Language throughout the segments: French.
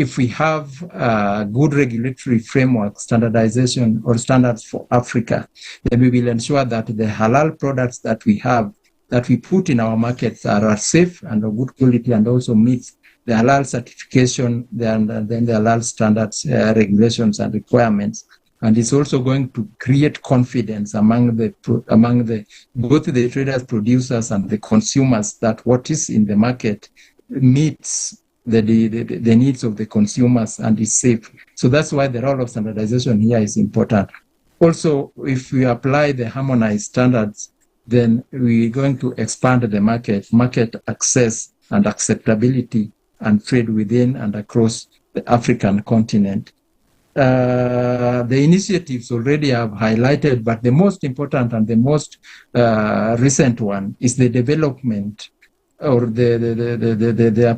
if we have a good regulatory framework, standardization or standards for Africa, then we will ensure that the halal products that we have, that we put in our markets are safe and of good quality and also meet the halal certification, then the halal standards, regulations and requirements. And it's also going to create confidence among both the traders, producers, and the consumers that what is in the market meets the needs of the consumers and is safe. So that's why the role of standardization here is important. Also, if we apply the harmonized standards, then we're going to expand the market access and acceptability and trade within and across the African continent. The initiatives already have highlighted, but the most important and the most recent one is the development or the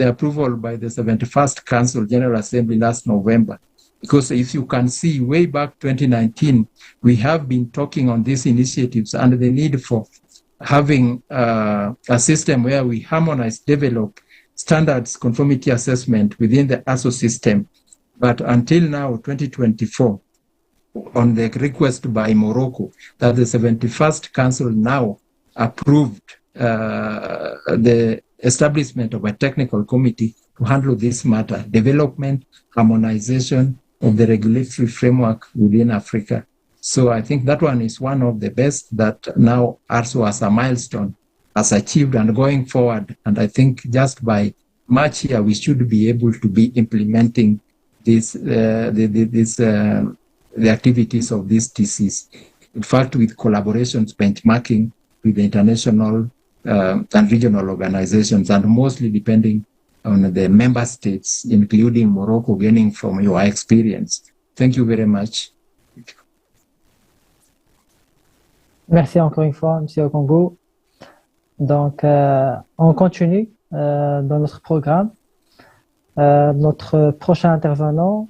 approval by the 71st Council General Assembly last November. Because if you can see, way back 2019, we have been talking on these initiatives and the need for having a system where we harmonize, develop standards conformity assessment within the ASO system. But until now, 2024, on the request by Morocco, that the 71st Council now approved the establishment of a technical committee to handle this matter, development, harmonization of the regulatory framework within Africa. So I think that one is one of the best that now also as a milestone has achieved and going forward. And I think just by March here, we should be able to be implementing the activities of these TCs. In fact, with collaborations, benchmarking with the international and regional organizations, and mostly depending on the member states, including Morocco, gaining from your experience. Thank you very much. Merci encore une fois, Monsieur Okongo. Donc, on continue dans notre programme. Notre prochain intervenant,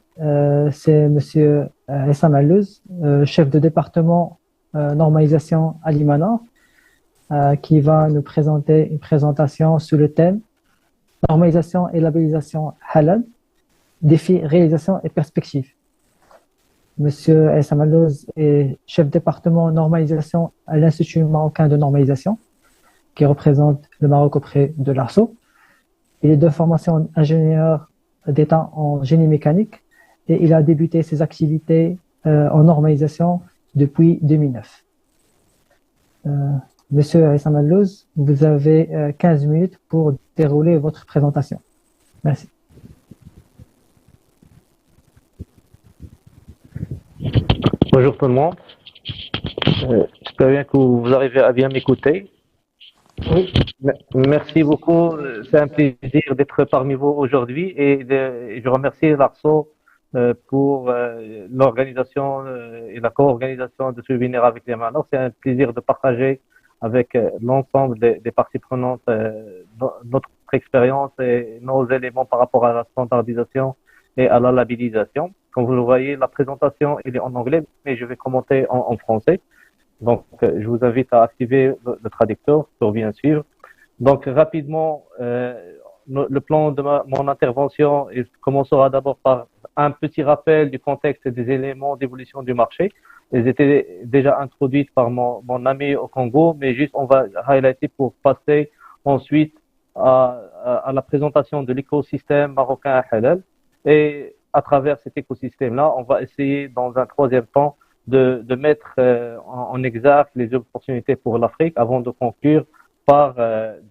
c'est Monsieur Essam Allouz, chef de département normalisation à Limanor, qui va nous présenter une présentation sur le thème normalisation et labellisation halal, défis, réalisations et perspectives. Monsieur Essam Allouz est chef de département normalisation à l'Institut marocain de normalisation, qui représente le Maroc auprès de l'ARSO. Il est de formation ingénieur d'État en génie mécanique et il a débuté ses activités en normalisation depuis 2009. Monsieur Essam Allouz, vous avez 15 minutes pour dérouler votre présentation. Merci. Bonjour tout le monde. J'espère bien que vous arrivez à bien m'écouter. Oui. Merci beaucoup. C'est un plaisir d'être parmi vous aujourd'hui et je remercie l'ARSO pour l'organisation et la co-organisation de ce webinaire avec les Limanor. C'est un plaisir de partager avec l'ensemble des parties prenantes notre expérience et nos éléments par rapport à la standardisation et à la labellisation. Comme vous le voyez, la présentation elle est en anglais, mais je vais commenter en français. Donc, je vous invite à activer le traducteur pour bien suivre. Donc, rapidement, le plan de mon intervention il commencera d'abord par un petit rappel du contexte et des éléments d'évolution du marché. Ils étaient déjà introduits par mon ami au Congo, mais juste on va highlighter pour passer ensuite à la présentation de l'écosystème marocain halal. Et à travers cet écosystème-là, on va essayer dans un troisième temps de mettre en exergue les opportunités pour l'Afrique avant de conclure par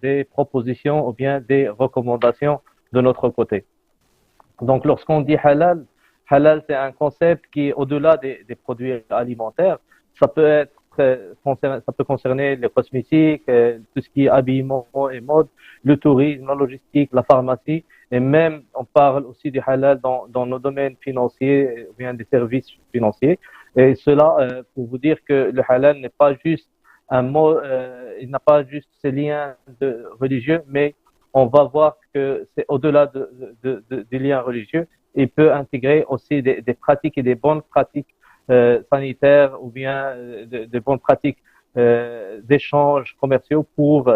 des propositions ou bien des recommandations de notre côté. Donc, lorsqu'on dit halal, halal c'est un concept qui est au-delà des produits alimentaires. Ça peut concerner les cosmétiques, tout ce qui est habillement et mode, le tourisme, la logistique, la pharmacie, et même on parle aussi du halal dans nos domaines financiers ou bien des services financiers. Et cela pour vous dire que le halal n'est pas juste un mot, il n'a pas juste ces liens religieux, mais on va voir que c'est au-delà des liens religieux. Il peut intégrer aussi des pratiques et des bonnes pratiques sanitaires ou bien de bonnes pratiques d'échanges commerciaux pour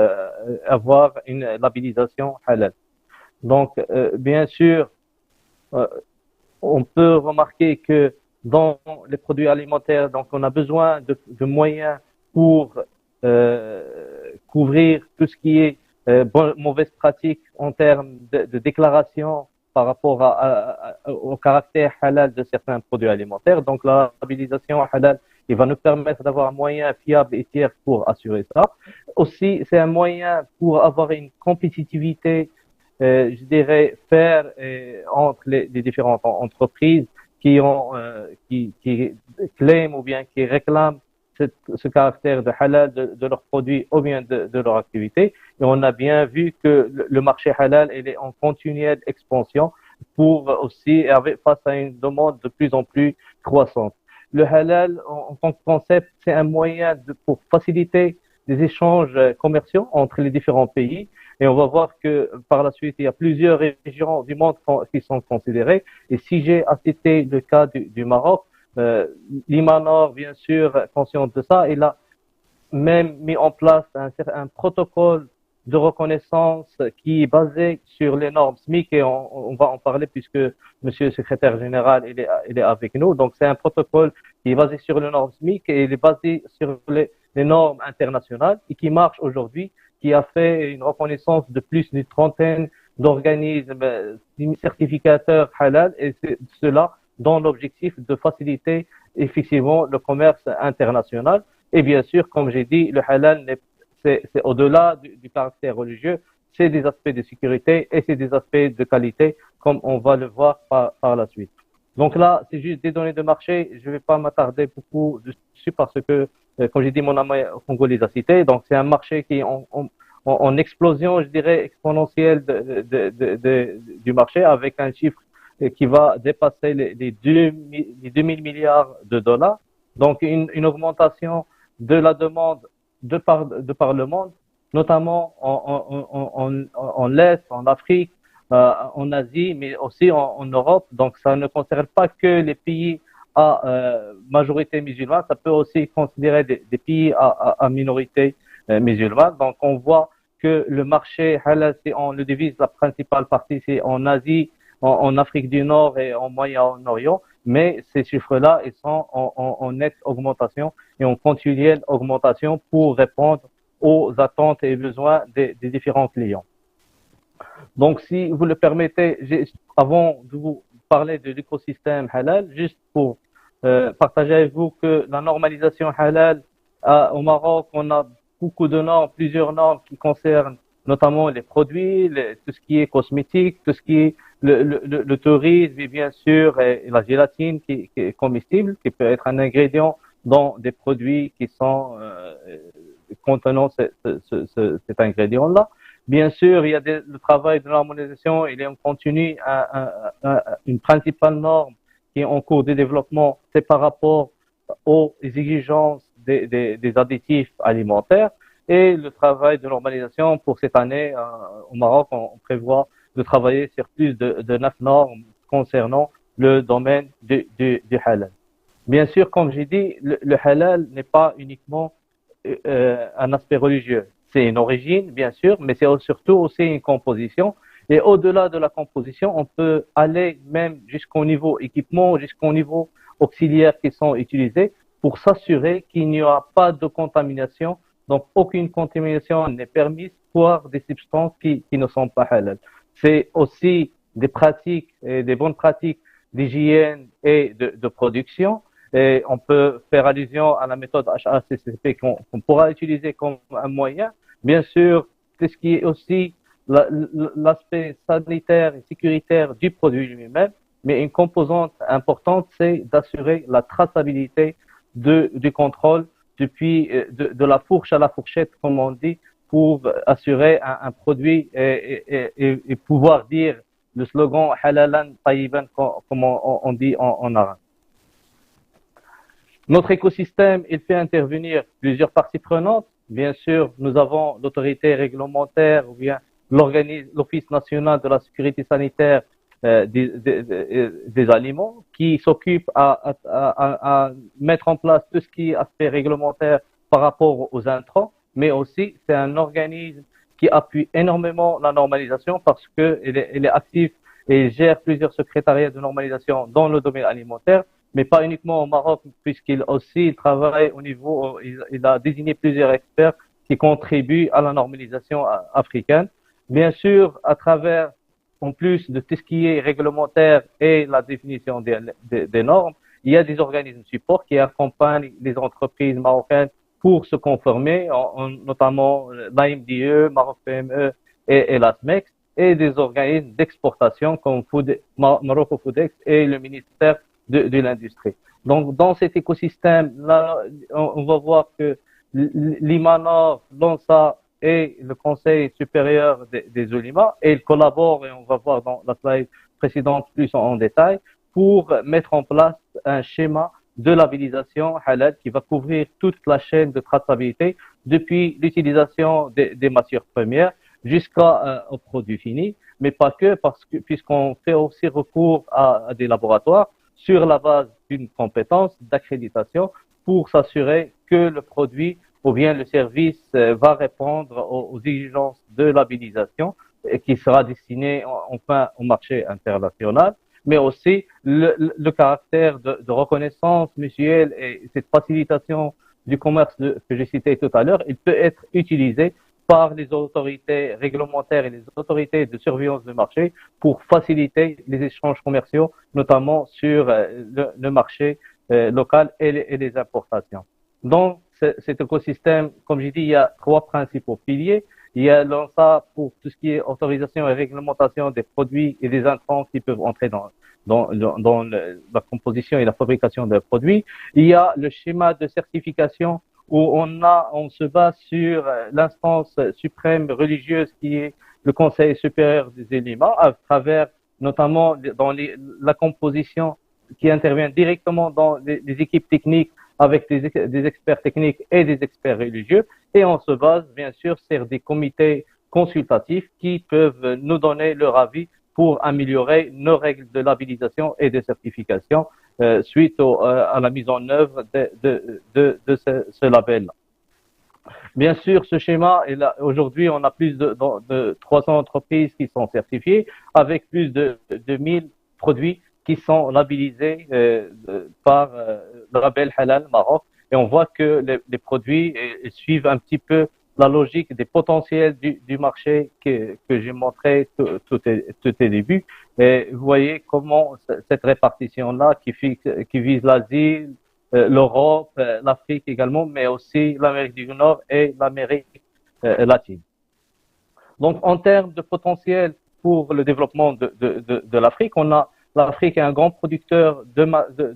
avoir une labellisation halal. Donc, bien sûr, euh, on peut remarquer que dans les produits alimentaires, donc on a besoin de moyens pour couvrir tout ce qui est mauvaise pratique en termes de déclaration par rapport au caractère halal de certains produits alimentaires. Donc la labellisation halal, il va nous permettre d'avoir un moyen fiable et tiers pour assurer ça. Aussi, c'est un moyen pour avoir une compétitivité, je dirais, faire entre les différentes entreprises qui claiment ou bien qui réclament ce caractère de halal de leurs produits ou bien de leur activité. Et on a bien vu que le marché halal, il est en continuelle expansion pour aussi, face à une demande de plus en plus croissante. Le halal, en tant que concept, c'est un moyen pour faciliter des échanges commerciaux entre les différents pays. Et on va voir que par la suite, il y a plusieurs régions du monde qui sont considérées. Et si j'ai à citer le cas du Maroc, l'Imanor, bien sûr, conscient de ça, il a même mis en place un protocole de reconnaissance qui est basé sur les normes SMIC et on va en parler puisque Monsieur le secrétaire général il est avec nous. Donc c'est un protocole qui est basé sur les normes SMIC et il est basé sur les normes internationales et qui marche aujourd'hui, qui a fait une reconnaissance de plus d'une trentaine d'organismes certificateurs halal et cela dans l'objectif de faciliter effectivement le commerce international. Et bien sûr, comme j'ai dit, le halal, c'est au-delà du caractère religieux, c'est des aspects de sécurité et c'est des aspects de qualité, comme on va le voir par la suite. Donc là, c'est juste des données de marché. Je ne vais pas m'attarder beaucoup dessus parce que, comme j'ai dit, mon ami Congo les a cités. Donc c'est un marché qui est en explosion, je dirais, exponentielle du marché avec un chiffre qui va dépasser les 2000 milliards de dollars. Donc une augmentation de la demande de par le monde, notamment en l'Est, en Afrique, en Asie, mais aussi en Europe. Donc ça ne concerne pas que les pays à majorité musulmane, ça peut aussi considérer des pays à minorité musulmane. Donc on voit que le marché halal, on le divise, la principale partie c'est en Asie, en Afrique du Nord et en Moyen-Orient, mais ces chiffres-là, ils sont en nette augmentation et en continuelle augmentation pour répondre aux attentes et besoins des différents clients. Donc, si vous le permettez, avant de vous parler de l'écosystème halal, juste pour partager avec vous que la normalisation halal au Maroc, on a beaucoup de normes, plusieurs normes qui concernent notamment les produits, tout ce qui est cosmétique, tout ce qui est le tourisme et bien sûr la gélatine qui est comestible, qui peut être un ingrédient dans des produits qui sont contenant cet ingrédient-là. Bien sûr, il y a le travail de l'harmonisation, il est en continu une principale norme qui est en cours de développement, c'est par rapport aux exigences des additifs alimentaires. Et le travail de normalisation pour cette année au Maroc, on prévoit de travailler sur plus de 9 normes concernant le domaine du halal. Bien sûr, comme j'ai dit, le halal n'est pas uniquement un aspect religieux. C'est une origine, bien sûr, mais c'est surtout aussi une composition. Et au-delà de la composition, on peut aller même jusqu'au niveau équipement, jusqu'au niveau auxiliaire qui sont utilisés pour s'assurer qu'il n'y aura pas de contamination. Donc, aucune contamination n'est permise pour des substances qui ne sont pas halal. C'est aussi des pratiques, des bonnes pratiques d'hygiène et de production. Et on peut faire allusion à la méthode HACCP qu'on pourra utiliser comme un moyen. Bien sûr, c'est ce qui est aussi l'aspect sanitaire et sécuritaire du produit lui-même, mais une composante importante, c'est d'assurer la traçabilité du contrôle depuis de la fourche à la fourchette, comme on dit, pour assurer un produit et pouvoir dire le slogan halalan tayyiban, comme on dit en arabe. Notre écosystème, il fait intervenir plusieurs parties prenantes. Bien sûr, nous avons l'autorité réglementaire ou bien l'Office national de la sécurité sanitaire des aliments qui s'occupe à mettre en place tout ce qui est aspect réglementaire par rapport aux intrants, mais aussi c'est un organisme qui appuie énormément la normalisation parce qu'il est actif et il gère plusieurs secrétariats de normalisation dans le domaine alimentaire, mais pas uniquement au Maroc, puisqu'il aussi travaille au niveau, il a désigné plusieurs experts qui contribuent à la normalisation africaine. Bien sûr, à travers, en plus de tout ce qui est réglementaire et la définition des normes, il y a des organismes de support qui accompagnent les entreprises marocaines pour se conformer, notamment l'AMDE, Maroc PME et l'ASMEX, et des organismes d'exportation comme Morocco Foodex et le ministère de l'Industrie. Donc, dans cet écosystème-là, on va voir que l'IMANOR, l'ONSA et le Conseil supérieur des OLIMA, et ils collaborent, et on va voir dans la slide précédente plus en détail, pour mettre en place un schéma de labellisation halal qui va couvrir toute la chaîne de traçabilité depuis l'utilisation des matières premières jusqu'aux produits finis, mais pas que, puisqu'on fait aussi recours à des laboratoires sur la base d'une compétence d'accréditation pour s'assurer que le produit ou bien le service va répondre aux exigences de labellisation et qui sera destiné enfin au marché international, mais aussi le caractère de reconnaissance mutuelle et cette facilitation du commerce que j'ai cité tout à l'heure, il peut être utilisé par les autorités réglementaires et les autorités de surveillance de marché pour faciliter les échanges commerciaux, notamment sur le marché local et les importations. Dans cet écosystème, comme j'ai dit, il y a trois principaux piliers. Il y a l'ONSA pour tout ce qui est autorisation et réglementation des produits et des intrants qui peuvent entrer dans la composition et la fabrication des produits. Il y a le schéma de certification où on se base sur l'instance suprême religieuse qui est le Conseil supérieur des éléments, à travers notamment dans la composition qui intervient directement dans les équipes techniques avec des experts techniques et des experts religieux. Et on se base bien sûr sur des comités consultatifs qui peuvent nous donner leur avis pour améliorer nos règles de labellisation et de certification suite à la mise en œuvre de ce label. Bien sûr, ce schéma, aujourd'hui, on a plus de 300 entreprises qui sont certifiées avec plus de 1000 produits qui sont labellisés par le label Halal Maroc. Et on voit que les produits suivent un petit peu la logique des potentiels du marché que j'ai montré tout au début. Et vous voyez comment cette répartition-là qui vise l'Asie, l'Europe, l'Afrique également, mais aussi l'Amérique du Nord et l'Amérique latine. Donc, en termes de potentiel pour le développement de l'Afrique, l'Afrique est un grand producteur de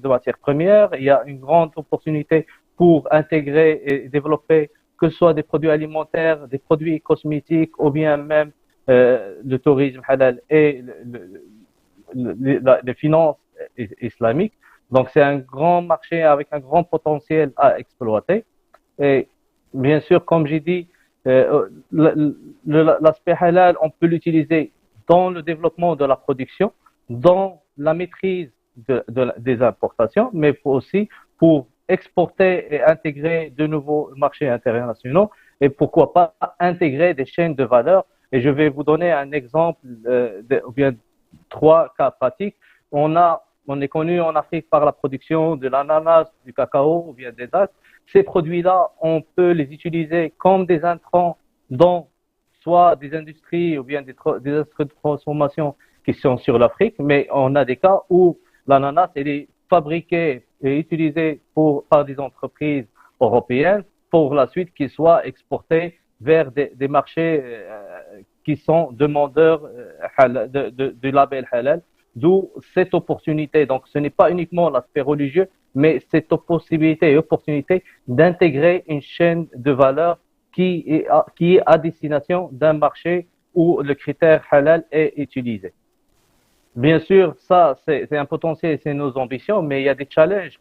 matières premières. Il y a une grande opportunité pour intégrer et développer que ce soit des produits alimentaires, des produits cosmétiques ou bien même le tourisme halal et les finances islamiques. Donc, c'est un grand marché avec un grand potentiel à exploiter. Et bien sûr, comme j'ai dit, l'aspect halal, on peut l'utiliser dans le développement de la production, dans la maîtrise des importations, mais aussi pour exporter et intégrer de nouveaux marchés internationaux et pourquoi pas intégrer des chaînes de valeur. Et je vais vous donner un exemple, ou bien 3 cas pratiques. On est connu en Afrique par la production de l'ananas, du cacao ou bien des dattes. Ces produits-là, on peut les utiliser comme des intrants dans soit des industries ou bien des industries de transformation qui sont sur l'Afrique, mais on a des cas où l'ananas est fabriqué et utilisé par des entreprises européennes pour la suite qu'il soit exporté vers des marchés qui sont demandeurs du label halal, d'où cette opportunité. Donc, ce n'est pas uniquement l'aspect religieux, mais cette possibilité et opportunité d'intégrer une chaîne de valeur qui est à destination d'un marché où le critère halal est utilisé. Bien sûr, ça, c'est un potentiel, c'est nos ambitions, mais il y a des challenges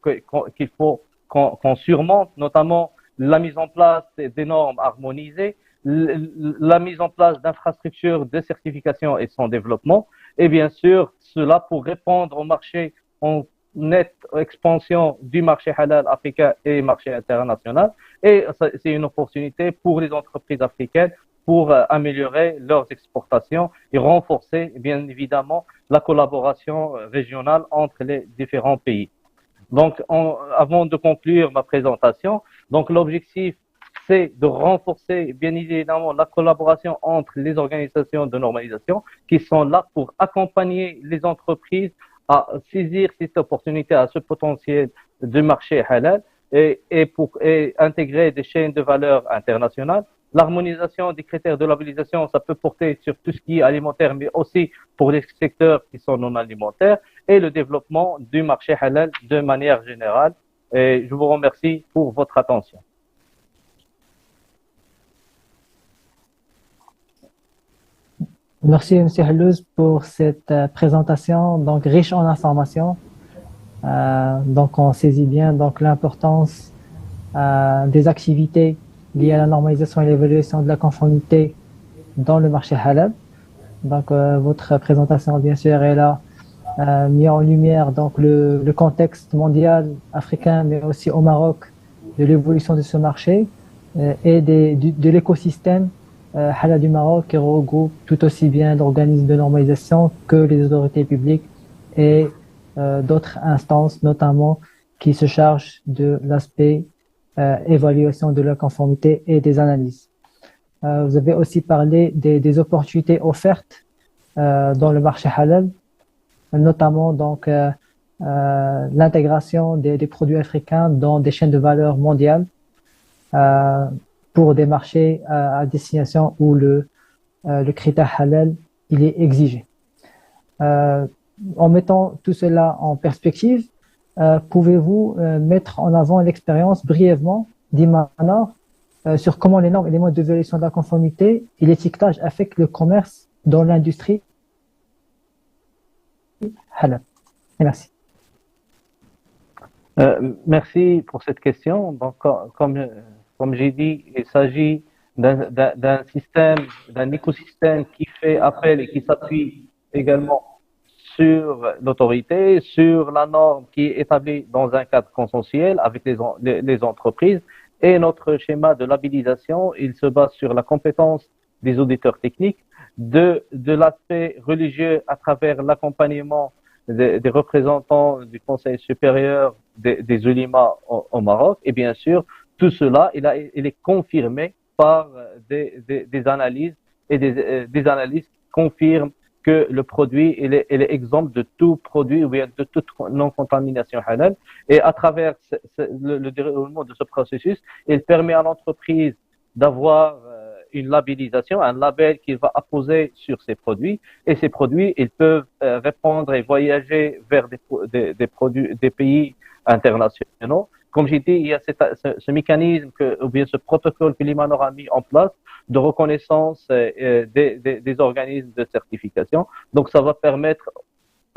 qu'il faut qu'on surmonte, notamment la mise en place des normes harmonisées, la mise en place d'infrastructures de certification et son développement, et bien sûr, cela pour répondre au marché en nette expansion du marché halal africain et marché international. Et c'est une opportunité pour les entreprises africaines pour améliorer leurs exportations et renforcer, bien évidemment, la collaboration régionale entre les différents pays. Donc, avant de conclure ma présentation, donc l'objectif, c'est de renforcer, bien évidemment, la collaboration entre les organisations de normalisation qui sont là pour accompagner les entreprises à saisir cette opportunité, à ce potentiel de marché halal et intégrer des chaînes de valeur internationales. L'harmonisation des critères de labellisation, ça peut porter sur tout ce qui est alimentaire, mais aussi pour les secteurs qui sont non alimentaires, et le développement du marché halal de manière générale. Et je vous remercie pour votre attention. Merci, M. Hallouz, pour cette présentation donc riche en informations. Donc, on saisit bien donc l'importance des activités liées à la normalisation et l'évaluation de la conformité dans le marché halal. Donc, votre présentation, bien sûr, est là mis en lumière donc le contexte mondial, africain, mais aussi au Maroc, de l'évolution de ce marché et de l'écosystème halal du Maroc qui regroupe tout aussi bien l'organisme de normalisation que les autorités publiques et d'autres instances, notamment qui se chargent de l'aspect évaluation de la conformité et des analyses. Vous avez aussi parlé des opportunités offertes dans le marché halal, notamment donc l'intégration des produits africains dans des chaînes de valeur mondiales pour des marchés à destination où le critère halal il est exigé. En mettant tout cela en perspective, pouvez-vous mettre en avant l'expérience brièvement d'Imanor sur comment les normes et les modes de vérification de la conformité et l'étiquetage affectent le commerce dans l'industrie halal? Merci. Merci pour cette question. Donc, comme j'ai dit, il s'agit d'un système, d'un écosystème qui fait appel et qui s'appuie également sur l'autorité, sur la norme qui est établie dans un cadre consensuel avec les entreprises. Et notre schéma de labellisation, il se base sur la compétence des auditeurs techniques, de l'aspect religieux à travers l'accompagnement des représentants du Conseil supérieur des ulémas au Maroc. Et bien sûr, tout cela, il est confirmé par des analyses et des analyses qui confirment que le produit il est exempt de tout produit ou bien de toute non-contamination halal. Et à travers le déroulement de ce processus, il permet à l'entreprise d'avoir une labellisation, un label qu'il va apposer sur ses produits. Et ces produits, ils peuvent répondre et voyager vers des pays internationaux. Comme j'ai dit, il y a ce mécanisme ou bien ce protocole que l'Imanor a mis en place de reconnaissance des organismes de certification. Donc, ça va permettre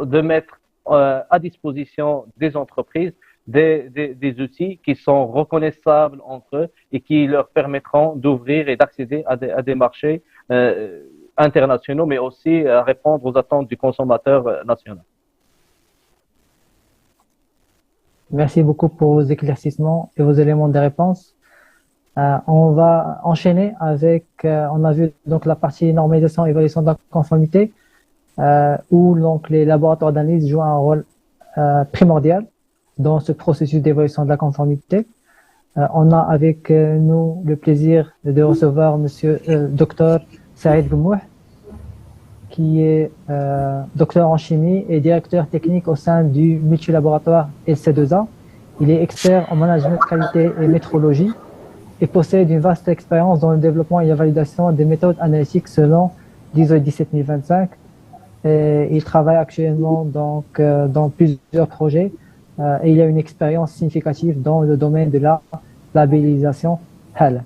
de mettre à disposition des entreprises des outils qui sont reconnaissables entre eux et qui leur permettront d'ouvrir et d'accéder à des marchés internationaux, mais aussi à répondre aux attentes du consommateur national. Merci beaucoup pour vos éclaircissements et vos éléments de réponse. On va enchaîner avec, on a vu donc la partie normalisation et évaluation de la conformité, où donc les laboratoires d'analyse jouent un rôle primordial dans ce processus d'évaluation de la conformité. On a avec nous le plaisir de recevoir Monsieur Dr Saïd Gmouh, qui est docteur en chimie et directeur technique au sein du multilaboratoire LC2A. Il est expert en management de qualité et métrologie et possède une vaste expérience dans le développement et la validation des méthodes analytiques selon l'ISO 17025. Et il travaille actuellement donc dans plusieurs projets et il a une expérience significative dans le domaine de la labellisation halal.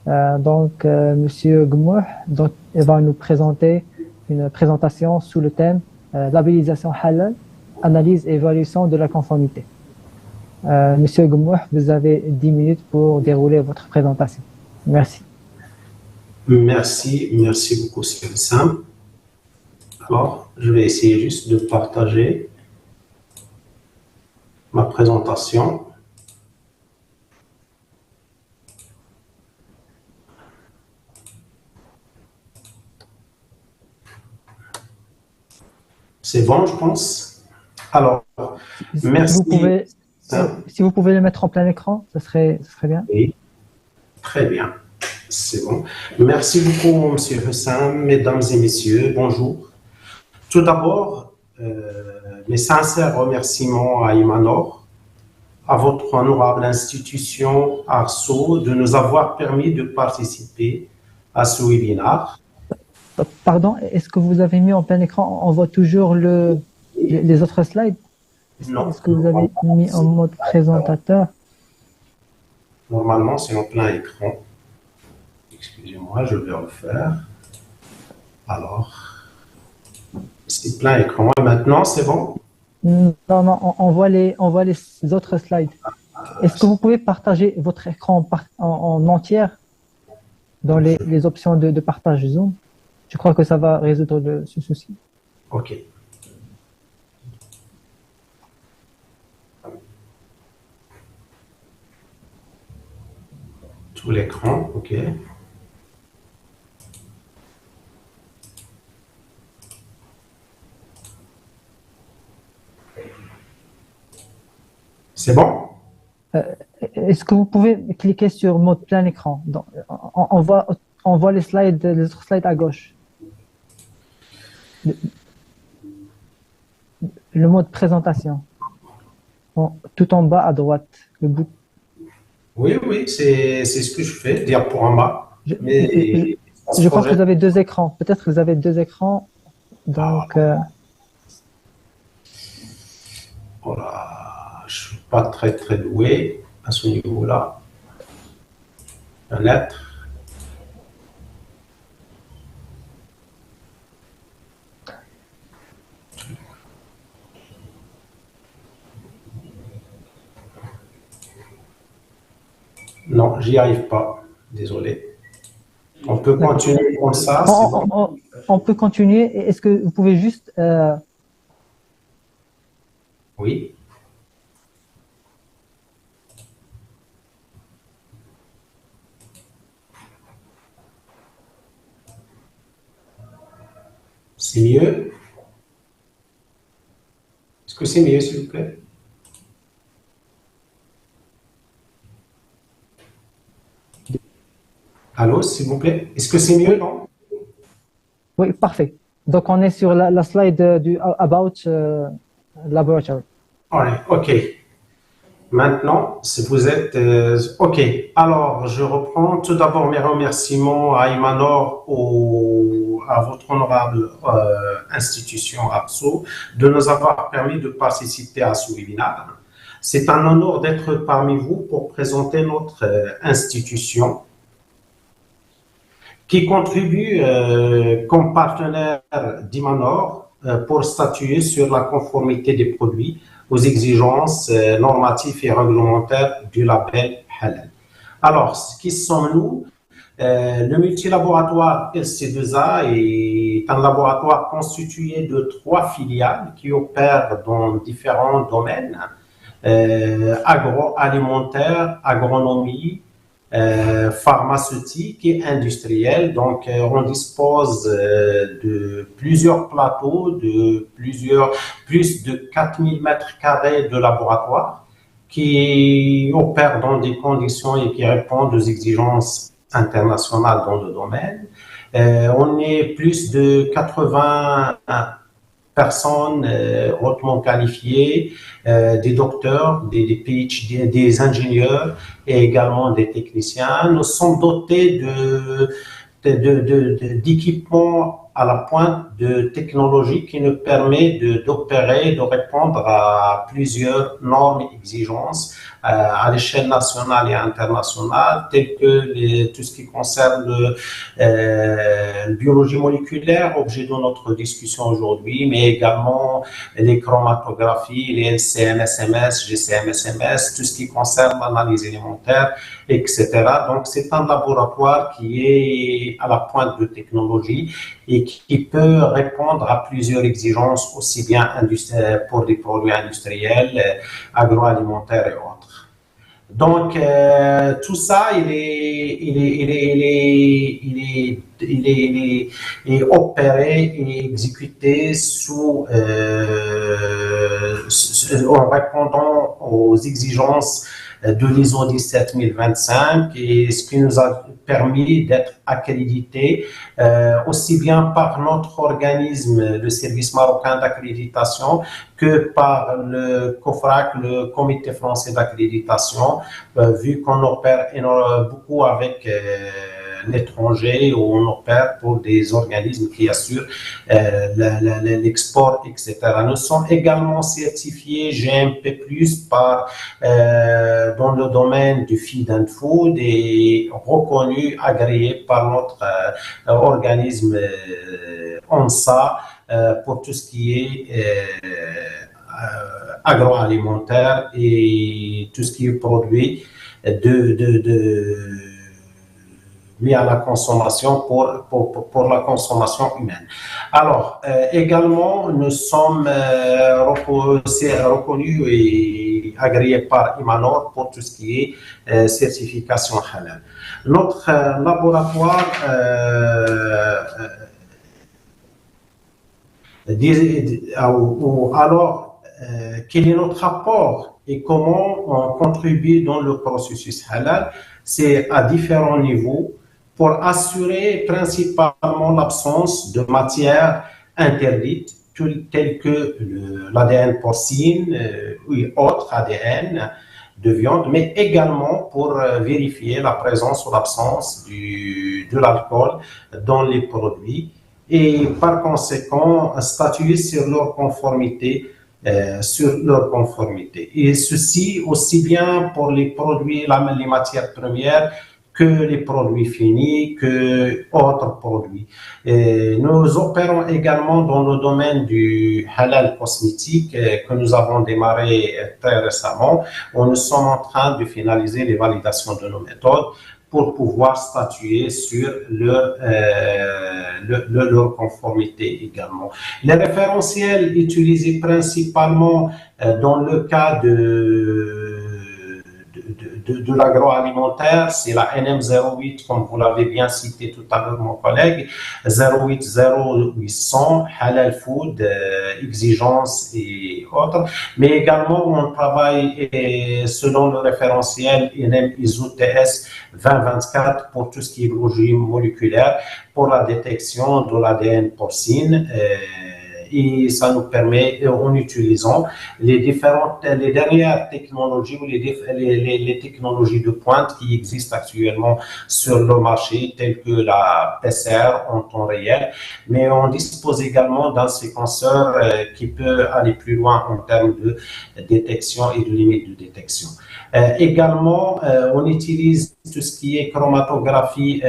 Monsieur Gmouh, donc il va nous présenter une présentation sous le thème labellisation halal, analyse et évaluation de la conformité. Monsieur Gmouh, vous avez 10 minutes pour dérouler votre présentation. Merci. Merci beaucoup, Sam. Alors, je vais essayer juste de partager ma présentation. C'est bon, je pense. Alors, merci. Si vous pouvez le mettre en plein écran, ça serait bien. Oui, très bien. C'est bon. Merci beaucoup, Monsieur Hussein, mesdames et messieurs, bonjour. Tout d'abord, mes sincères remerciements à Imanor, à votre honorable institution ARSO, de nous avoir permis de participer à ce webinaire. Pardon, est-ce que vous avez mis en plein écran? On voit toujours les autres slides? Non. Est-ce que vous avez mis en mode présentateur? Normalement, c'est en plein écran. Excusez-moi, je vais refaire. Alors, c'est plein écran. Maintenant, c'est bon? Non, on voit les autres slides. Est-ce que vous pouvez partager votre écran en entière dans les options de partage Zoom? Je crois que ça va résoudre ce souci. OK. Tout l'écran, OK. C'est bon? Est-ce que vous pouvez cliquer sur mode plein écran? On voit les autres slides à gauche. Le mode présentation. Tout en bas à droite, le bout. Oui, c'est ce que je fais, diaporama. Je pense que vous avez deux écrans. Peut-être que vous avez deux écrans. Donc, voilà, je ne suis pas très doué à ce niveau-là. Peut-être. Non, j'y arrive pas. Désolé. On peut continuer comme ça. On peut continuer. Est-ce que vous pouvez juste... Oui. C'est mieux? Est-ce que c'est mieux, s'il vous plaît? Allô, s'il vous plaît? Est-ce que c'est mieux, non? Oui, parfait. Donc, on est sur la slide du About Laboratory. Allez, OK. Maintenant, si vous êtes... OK. Alors, je reprends tout d'abord mes remerciements à Imanor, à votre honorable institution APSO, de nous avoir permis de participer à ce webinaire. C'est un honneur d'être parmi vous pour présenter notre institution qui contribue comme partenaire d'Imanor pour statuer sur la conformité des produits aux exigences normatives et réglementaires du label Halal. Alors, qui sommes-nous? Le multilaboratoire LC2A est un laboratoire constitué de 3 filiales qui opèrent dans différents domaines, agroalimentaire, agronomie, pharmaceutique et industrielle. Donc, on dispose de plusieurs plateaux, de plus de 4000 mètres carrés de laboratoire qui opèrent dans des conditions et qui répondent aux exigences internationales dans le domaine. On est plus de 80 personnes hautement qualifiées, des docteurs, des PhD, des ingénieurs et également des techniciens. Nous sommes dotés d'équipements à la pointe de technologie qui nous permet d'opérer, de répondre à plusieurs normes et exigences à l'échelle nationale et internationale, telles que tout ce qui concerne la biologie moléculaire, objet de notre discussion aujourd'hui, mais également les chromatographies, les LCMSMS, GCMSMS, tout ce qui concerne l'analyse élémentaire, etc. Donc, c'est un laboratoire qui est à la pointe de technologie et qui peut répondre à plusieurs exigences, aussi bien pour des produits industriels, agroalimentaires et autres. Donc, tout ça, il est opéré et exécuté en répondant aux exigences de l'ISO 17025 et ce qui nous a permis d'être accrédités aussi bien par notre organisme, le service marocain d'accréditation, que par le COFRAC, le Comité français d'accréditation, vu qu'on opère beaucoup avec l'étranger ou on opère pour des organismes qui assurent l'export, etc. Nous sommes également certifiés GMP+, dans le domaine du feed and food et reconnus, agréés par notre organisme ONSA pour tout ce qui est agroalimentaire et tout ce qui est produit mis à la consommation pour la consommation humaine. Alors, également, nous sommes reconnus et agréés par Imanor pour tout ce qui est certification halal. Notre laboratoire quel est notre apport et comment on contribue dans le processus halal? C'est à différents niveaux pour assurer principalement l'absence de matières interdites telles que l'ADN porcine ou autres ADN de viande, mais également pour vérifier la présence ou l'absence de l'alcool dans les produits et par conséquent statuer sur leur conformité. Et ceci aussi bien pour les produits, les matières premières que les produits finis, que autres produits. Nous opérons également dans le domaine du halal cosmétique que nous avons démarré très récemment, où nous sommes en train de finaliser les validations de nos méthodes pour pouvoir statuer sur leur conformité également. Les référentiels utilisés principalement dans le cas de l'agroalimentaire, c'est la NM08, comme vous l'avez bien cité tout à l'heure, mon collègue, 080-800, Halal Food, exigences et autres. Mais également, on travaille selon le référentiel NM ISO TS 2024 pour tout ce qui est biologie moléculaire, pour la détection de l'ADN porcine. Et ça nous permet, en utilisant les dernières technologies ou les technologies de pointe qui existent actuellement sur le marché, telles que la PCR en temps réel, mais on dispose également d'un séquenceur qui peut aller plus loin en termes de détection et de limites de détection. Également, on utilise tout ce qui est chromatographie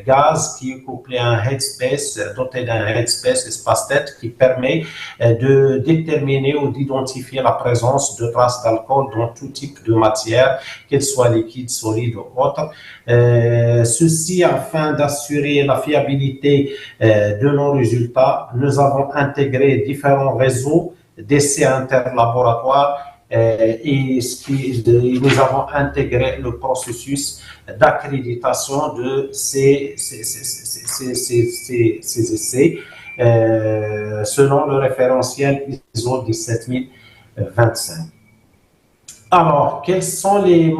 gaz qui est couplé à un headspace, doté d'un headspace espace-tête qui permet de déterminer ou d'identifier la présence de traces d'alcool dans tout type de matière, qu'elle soit liquide, solide ou autre. Ceci afin d'assurer la fiabilité de nos résultats. Nous avons intégré différents réseaux d'essais interlaboratoires et nous avons intégré le processus d'accréditation de ces essais selon le référentiel ISO 17025. Alors, quelles sont les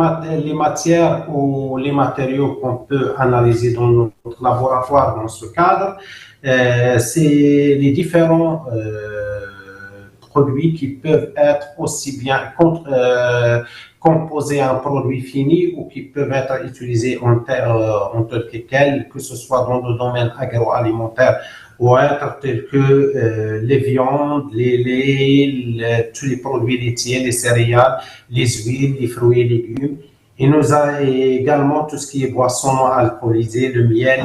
matières ou les matériaux qu'on peut analyser dans notre laboratoire dans ce cadre? C'est les différents produits qui peuvent être aussi bien composés en produit fini ou qui peuvent être utilisés en tel que ce soit dans le domaine agroalimentaire ou être tels que les viandes, les laits, tous les produits laitiers, les céréales, les huiles, les fruits et légumes. Et nous avons également tout ce qui est boissons non alcoolisées, le miel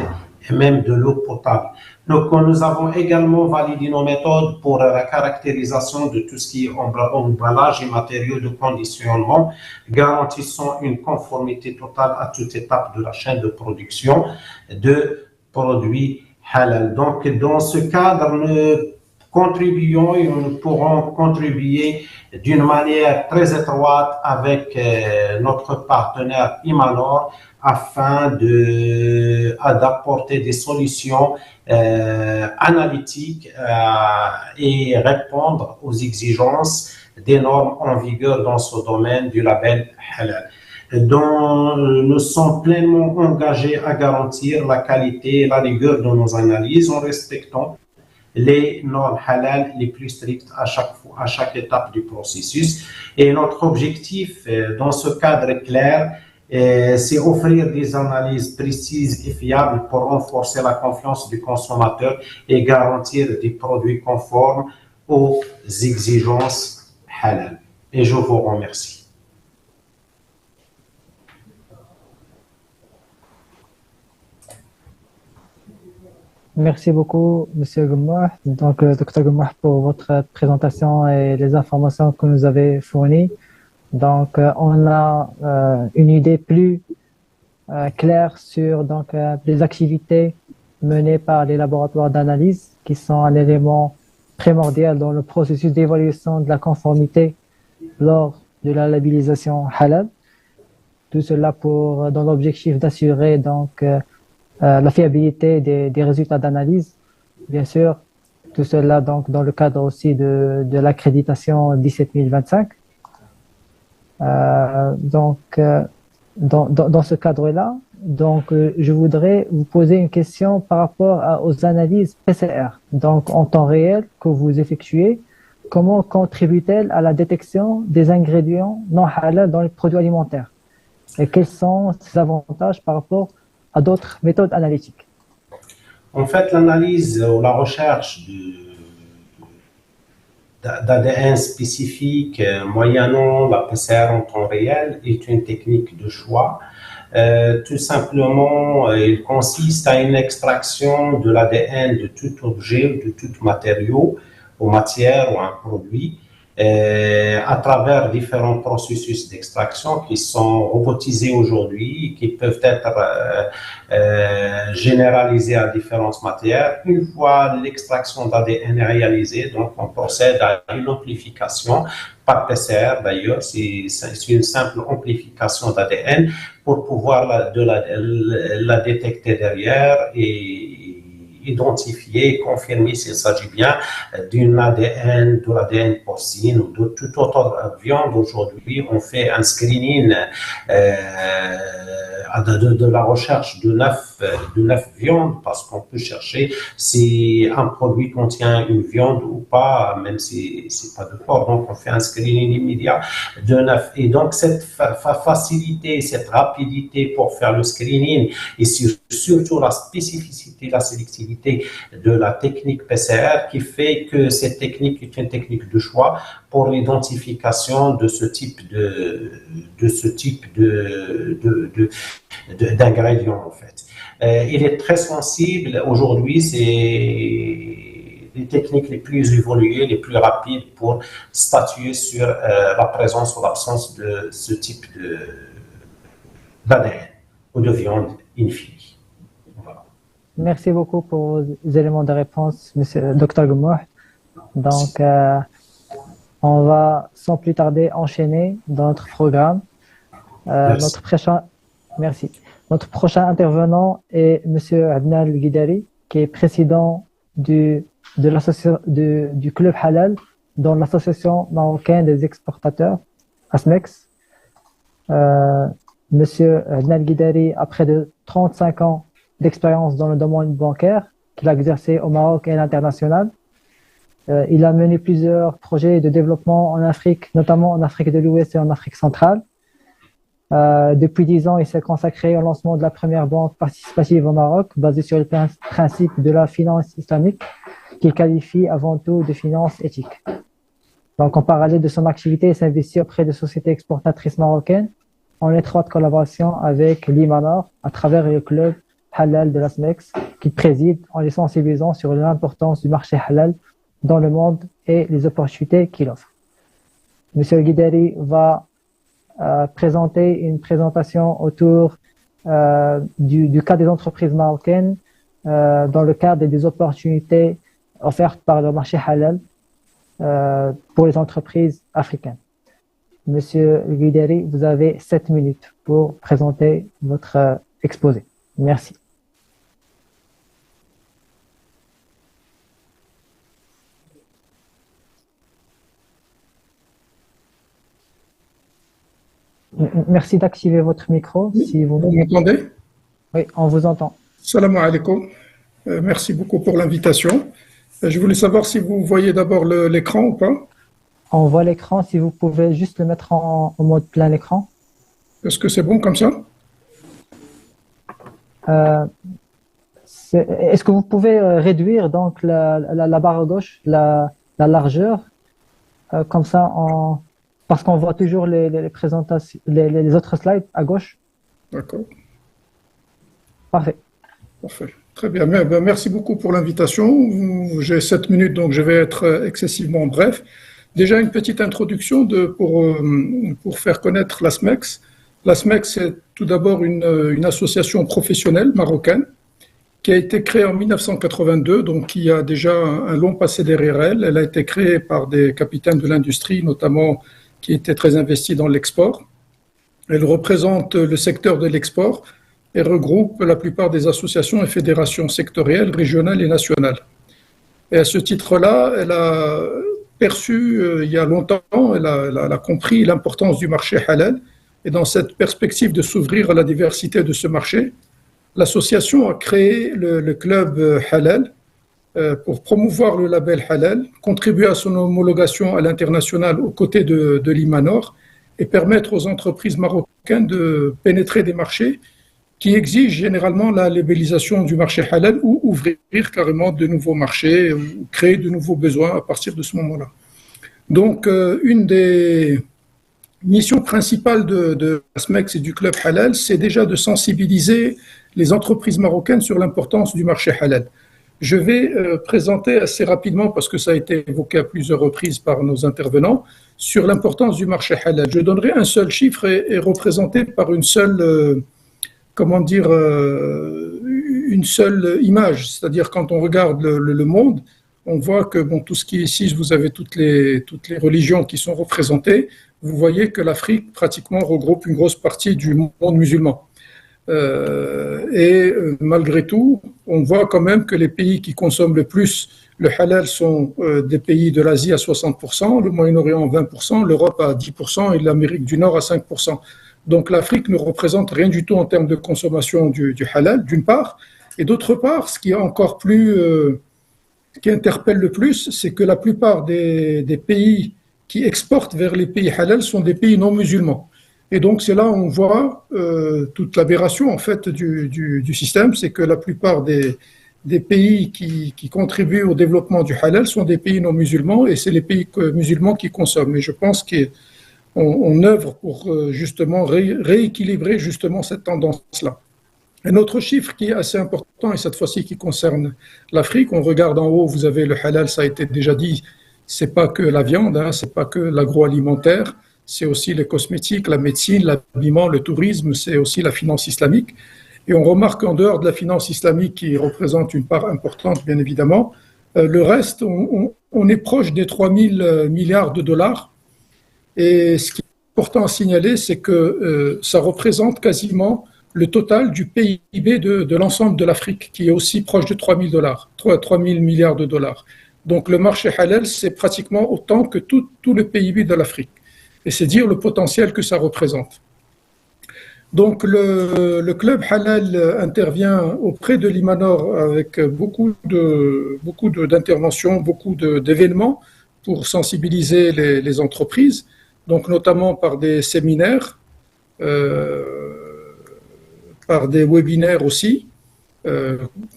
et même de l'eau potable. Donc, nous avons également validé nos méthodes pour la caractérisation de tout ce qui est emballage et matériaux de conditionnement, garantissant une conformité totale à toute étape de la chaîne de production de produits halal. Donc, dans ce cadre, nous contribuons et nous pourrons contribuer d'une manière très étroite avec notre partenaire Imanor afin d'apporter des solutions analytiques et répondre aux exigences des normes en vigueur dans ce domaine du label Halal, dont nous sommes pleinement engagés à garantir la qualité et la rigueur de nos analyses en respectant les normes halal les plus strictes à chaque étape du processus. Et notre objectif dans ce cadre clair, c'est offrir des analyses précises et fiables pour renforcer la confiance du consommateur et garantir des produits conformes aux exigences halal. Et je vous remercie. Merci beaucoup, Monsieur Gomouh. Donc, Dr Gomouh, pour votre présentation et les informations que nous avez fournies. Donc, on a une idée plus claire sur les activités menées par les laboratoires d'analyse, qui sont un élément primordial dans le processus d'évaluation de la conformité lors de la labellisation halal. Tout cela dans l'objectif d'assurer la fiabilité des résultats d'analyse, bien sûr, tout cela donc dans le cadre aussi de l'accréditation 17025. Dans ce cadre-là, je voudrais vous poser une question par rapport aux analyses PCR, donc en temps réel que vous effectuez. Comment contribue-t-elle à la détection des ingrédients non halal dans les produits alimentaires? Et quels sont ses avantages par rapport à d'autres méthodes analytiques? En fait, l'analyse ou la recherche d'ADN spécifique moyennant la PCR en temps réel est une technique de choix. Tout simplement, il consiste à une extraction de l'ADN de tout objet, de tout matériau ou matière ou un produit à travers différents processus d'extraction qui sont robotisés aujourd'hui et qui peuvent être généralisés à différentes matières. Une fois l'extraction d'ADN est réalisée, donc on procède à une amplification par PCR d'ailleurs, c'est une simple amplification d'ADN pour pouvoir la détecter derrière et identifier et confirmer s'il s'agit bien de l'ADN porcine ou de toute autre viande. Aujourd'hui, on fait un screening de la recherche de neuf viandes parce qu'on peut chercher si un produit contient une viande ou pas, même si c'est pas de porc. Donc, on fait un screening immédiat de 9. Et donc, cette facilité, cette rapidité pour faire le screening et surtout la spécificité, la sélectivité de la technique PCR qui fait que cette technique est une technique de choix pour l'identification de ce type d'ingrédients en fait. Il est très sensible. Aujourd'hui, c'est les techniques les plus évoluées, les plus rapides pour statuer sur la présence ou l'absence de ce type d'ADN ou de viande infinie. Voilà. Merci beaucoup pour les éléments de réponse, Monsieur Dr Gomouh. Donc, on va sans plus tarder enchaîner dans notre programme. Merci. Notre prochain intervenant est Monsieur Adnan Guidari, qui est président du club Halal dans l'association marocaine des exportateurs, ASMEX. Monsieur Adnan Guidari a près de 35 ans d'expérience dans le domaine bancaire qu'il a exercé au Maroc et à l'international. Il a mené plusieurs projets de développement en Afrique, notamment en Afrique de l'Ouest et en Afrique centrale. Depuis 10 ans, il s'est consacré au lancement de la première banque participative au Maroc, basée sur le principe de la finance islamique, qu'il qualifie avant tout de finance éthique. Donc, en parallèle de son activité, il s'investit auprès de sociétés exportatrices marocaines, en étroite collaboration avec l'Imanor, à travers le club Halal de l'ASMEX, qu'il préside en les sensibilisant sur l'importance du marché halal dans le monde et les opportunités qu'il offre. Monsieur Guidari va présenter une présentation autour du cas des entreprises marocaines dans le cadre des opportunités offertes par le marché halal pour les entreprises africaines. Monsieur Guideri, vous avez 7 minutes pour présenter votre exposé. Merci. Merci d'activer votre micro. Si vous m'entendez? Oui, on vous entend. Salam alaikum. Merci beaucoup pour l'invitation. Je voulais savoir si vous voyez d'abord l'écran ou pas. On voit l'écran. Si vous pouvez juste le mettre en mode plein écran. Est-ce que c'est bon comme ça? Est-ce que vous pouvez réduire donc la barre à gauche, la largeur, comme ça, parce qu'on voit toujours les présentations, les autres slides à gauche. D'accord. Parfait. Parfait. Très bien. Merci beaucoup pour l'invitation. J'ai 7 minutes, donc je vais être excessivement bref. Déjà, une petite introduction pour faire connaître l'ASMEX. L'ASMEX, c'est tout d'abord une association professionnelle marocaine qui a été créée en 1982, donc qui a déjà un long passé derrière elle. Elle a été créée par des capitaines de l'industrie, notamment qui étaient très investis dans l'export. Elle représente le secteur de l'export et regroupe la plupart des associations et fédérations sectorielles, régionales et nationales. Et à ce titre-là, elle a perçu, il y a longtemps, elle a compris l'importance du marché halal. Et dans cette perspective de s'ouvrir à la diversité de ce marché, l'association a créé le club halal pour promouvoir le label halal, contribuer à son homologation à l'international aux côtés de l'IMANOR et permettre aux entreprises marocaines de pénétrer des marchés qui exigent généralement la labellisation du marché halal ou ouvrir carrément de nouveaux marchés ou créer de nouveaux besoins à partir de ce moment-là. Donc, une des missions principales de ASMEX et du club halal, c'est déjà de sensibiliser les entreprises marocaines sur l'importance du marché halal. Je vais présenter assez rapidement, parce que ça a été évoqué à plusieurs reprises par nos intervenants, sur l'importance du marché halal. Je donnerai un seul chiffre et représenté par une seule, une seule image. C'est-à-dire quand on regarde le monde, on voit que tout ce qui est ici, vous avez toutes les religions qui sont représentées. Vous voyez que l'Afrique pratiquement regroupe une grosse partie du monde musulman. Malgré tout, on voit quand même que les pays qui consomment le plus le halal sont des pays de l'Asie à 60%, le Moyen-Orient à 20%, l'Europe à 10% et l'Amérique du Nord à 5%. Donc l'Afrique ne représente rien du tout en termes de consommation du halal, d'une part. Et d'autre part, ce qui est encore plus, qui interpelle le plus, c'est que la plupart des pays qui exportent vers les pays halal sont des pays non musulmans. Et donc c'est là où on voit toute l'aberration en fait du système, c'est que la plupart des pays qui contribuent au développement du halal sont des pays non musulmans et c'est les pays musulmans qui consomment. Et je pense qu'on œuvre pour justement rééquilibrer justement cette tendance-là. Un autre chiffre qui est assez important et cette fois-ci qui concerne l'Afrique, on regarde en haut, vous avez le halal, ça a été déjà dit, c'est pas que la viande, c'est pas que l'agroalimentaire, c'est aussi les cosmétiques, la médecine, l'habillement, le tourisme, c'est aussi la finance islamique. Et on remarque qu'en dehors de la finance islamique qui représente une part importante, bien évidemment, le reste, on est proche des 3 000 milliards de dollars. Et ce qui est important à signaler, c'est que ça représente quasiment le total du PIB de l'ensemble de l'Afrique, qui est aussi proche de 3 000 milliards de dollars. Donc le marché halal, c'est pratiquement autant que tout le PIB de l'Afrique. Et c'est dire le potentiel que ça représente. Donc le club halal intervient auprès de l'IMANOR avec beaucoup d'interventions, beaucoup d'événements pour sensibiliser les entreprises, donc notamment par des séminaires, par des webinaires aussi,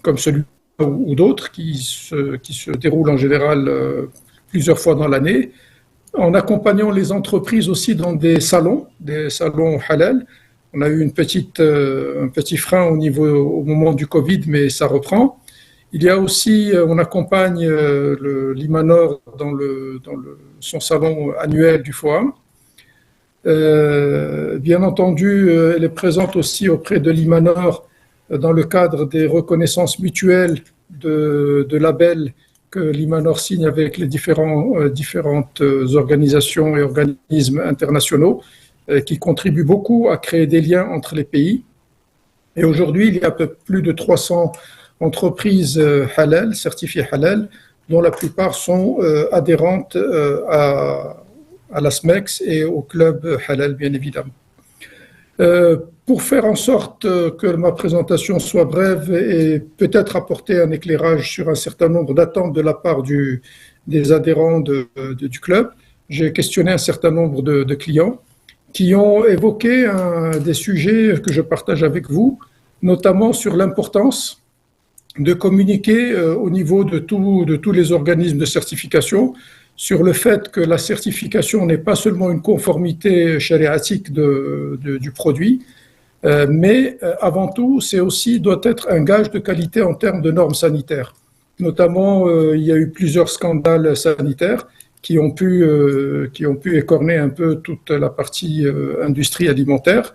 comme celui ou d'autres qui se déroulent en général plusieurs fois dans l'année, en accompagnant les entreprises aussi dans des salons halal. On a eu un petit frein au moment du Covid, mais ça reprend. Il y a aussi, on accompagne l'IMANOR dans son salon annuel du foie. Bien entendu, elle est présente aussi auprès de l'IMANOR dans le cadre des reconnaissances mutuelles de labels que l'Imanor signe avec les différentes organisations et organismes internationaux qui contribuent beaucoup à créer des liens entre les pays. Et aujourd'hui, il y a plus de 300 entreprises halal, certifiées halal, dont la plupart sont adhérentes à la SMEX et au club halal, bien évidemment. Pour faire en sorte que ma présentation soit brève et peut-être apporter un éclairage sur un certain nombre d'attentes de la part des adhérents du club, j'ai questionné un certain nombre de clients qui ont évoqué des sujets que je partage avec vous, notamment sur l'importance de communiquer au niveau de tous les organismes de certification sur le fait que la certification n'est pas seulement une conformité chariatique du produit, mais avant tout, doit être un gage de qualité en termes de normes sanitaires. Notamment, il y a eu plusieurs scandales sanitaires qui ont pu écorner un peu toute la partie industrie alimentaire.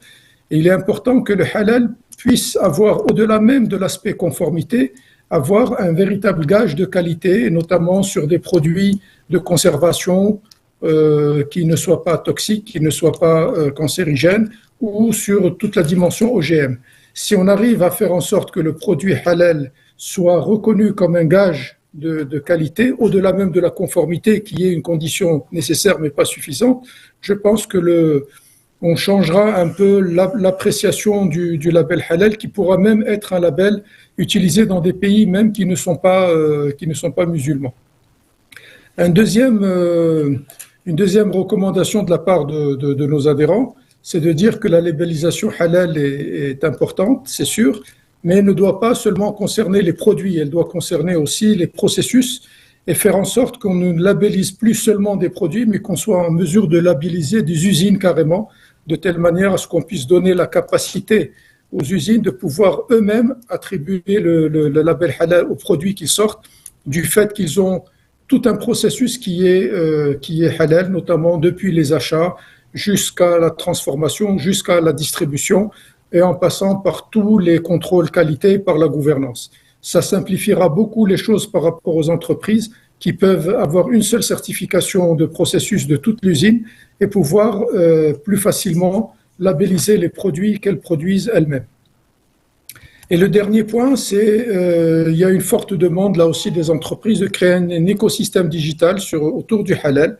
Et il est important que le halal puisse avoir, au-delà même de l'aspect conformité, avoir un véritable gage de qualité, notamment sur des produits de conservation qui ne soient pas toxiques, qui ne soient pas cancérigènes, ou sur toute la dimension OGM. Si on arrive à faire en sorte que le produit halal soit reconnu comme un gage de qualité, au-delà même de la conformité, qui est une condition nécessaire mais pas suffisante, je pense que on changera un peu l'appréciation du label halal, qui pourra même être un label utilisé dans des pays même qui ne sont pas musulmans. Une deuxième recommandation de la part de nos adhérents, c'est de dire que la labellisation halal est importante, c'est sûr, mais elle ne doit pas seulement concerner les produits, elle doit concerner aussi les processus et faire en sorte qu'on ne labellise plus seulement des produits, mais qu'on soit en mesure de labelliser des usines carrément, de telle manière à ce qu'on puisse donner la capacité aux usines de pouvoir eux-mêmes attribuer le label halal aux produits qui sortent, du fait qu'ils ont tout un processus qui est halal, notamment depuis les achats jusqu'à la transformation, jusqu'à la distribution, et en passant par tous les contrôles qualité, par la gouvernance. Ça simplifiera beaucoup les choses par rapport aux entreprises qui peuvent avoir une seule certification de processus de toute l'usine et pouvoir plus facilement labelliser les produits qu'elles produisent elles-mêmes. Et le dernier point, c'est il y a une forte demande là aussi des entreprises de créer un écosystème digital autour du halal,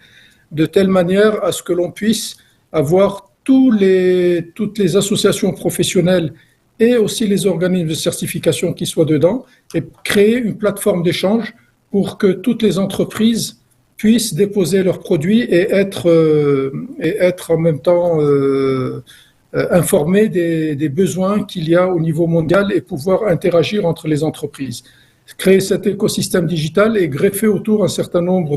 de telle manière à ce que l'on puisse avoir toutes les associations professionnelles et aussi les organismes de certification qui soient dedans, et créer une plateforme d'échange pour que toutes les entreprises puissent déposer leurs produits et être en même temps informées des besoins qu'il y a au niveau mondial et pouvoir interagir entre les entreprises. Créer cet écosystème digital et greffer autour un certain nombre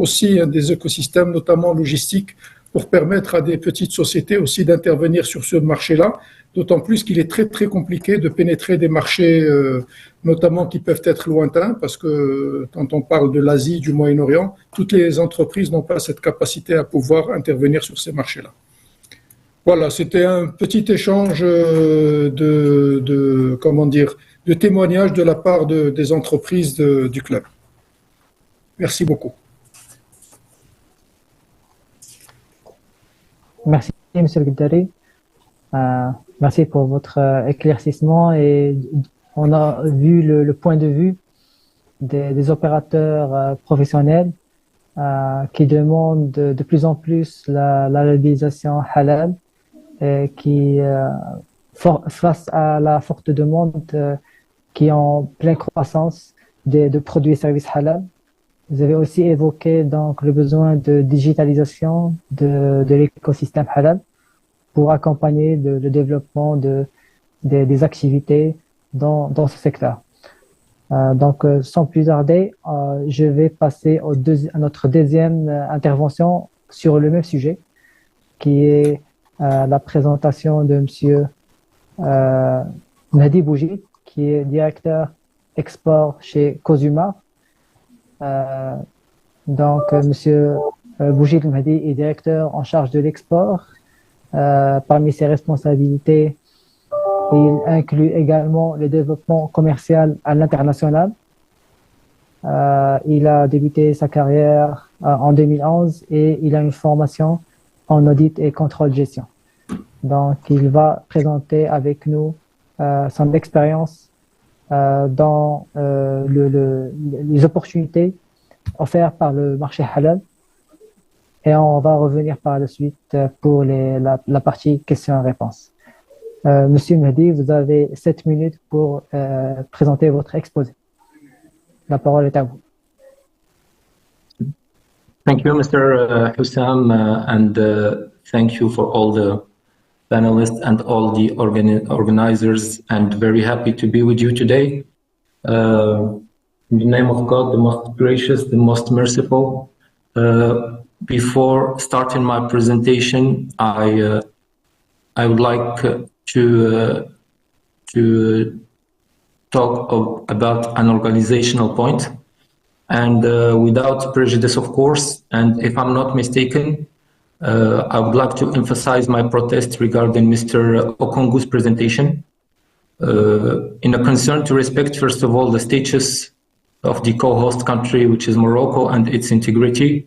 aussi des écosystèmes, notamment logistiques, pour permettre à des petites sociétés aussi d'intervenir sur ce marché-là, d'autant plus qu'il est très très compliqué de pénétrer des marchés, notamment qui peuvent être lointains, parce que quand on parle de l'Asie, du Moyen-Orient, toutes les entreprises n'ont pas cette capacité à pouvoir intervenir sur ces marchés-là. Voilà, c'était un petit échange de témoignages de la part des entreprises du club. Merci beaucoup. Merci, M. Gdari. Merci pour votre éclaircissement, et on a vu le point de vue des opérateurs professionnels qui demandent de plus en plus la labellisation halal, et qui, face à la forte demande qui est en pleine croissance de produits et services halal. Vous avez aussi évoqué donc le besoin de digitalisation de l'écosystème halal pour accompagner le développement des activités dans ce secteur. Donc, sans plus tarder, je vais passer à notre deuxième intervention sur le même sujet, qui est la présentation de Monsieur Mehdi Boujid, qui est directeur export chez Cosuma. Donc, Monsieur Boujid Mehdi est directeur en charge de l'export. Parmi ses responsabilités, il inclut également le développement commercial à l'international. Il a débuté sa carrière en 2011 et il a une formation en audit et contrôle gestion. Donc, il va présenter avec nous son expérience dans les opportunités offertes par le marché halal. Et on va revenir par la suite pour la partie questions-réponses. Monsieur Mehdi, vous avez 7 minutes pour présenter votre exposé. La parole est à vous. Thank you, Mr. Hussam, and thank you for all the panelists and all the organizers, and very happy to be with you today. In the name of God, the most gracious, the most merciful. Before starting my presentation, I would like to talk about an organizational point, and without prejudice, of course. And if I'm not mistaken, I would like to emphasize my protest regarding Mr. Okongu's presentation in a concern to respect, first of all, the status of the co-host country, which is Morocco, and its integrity,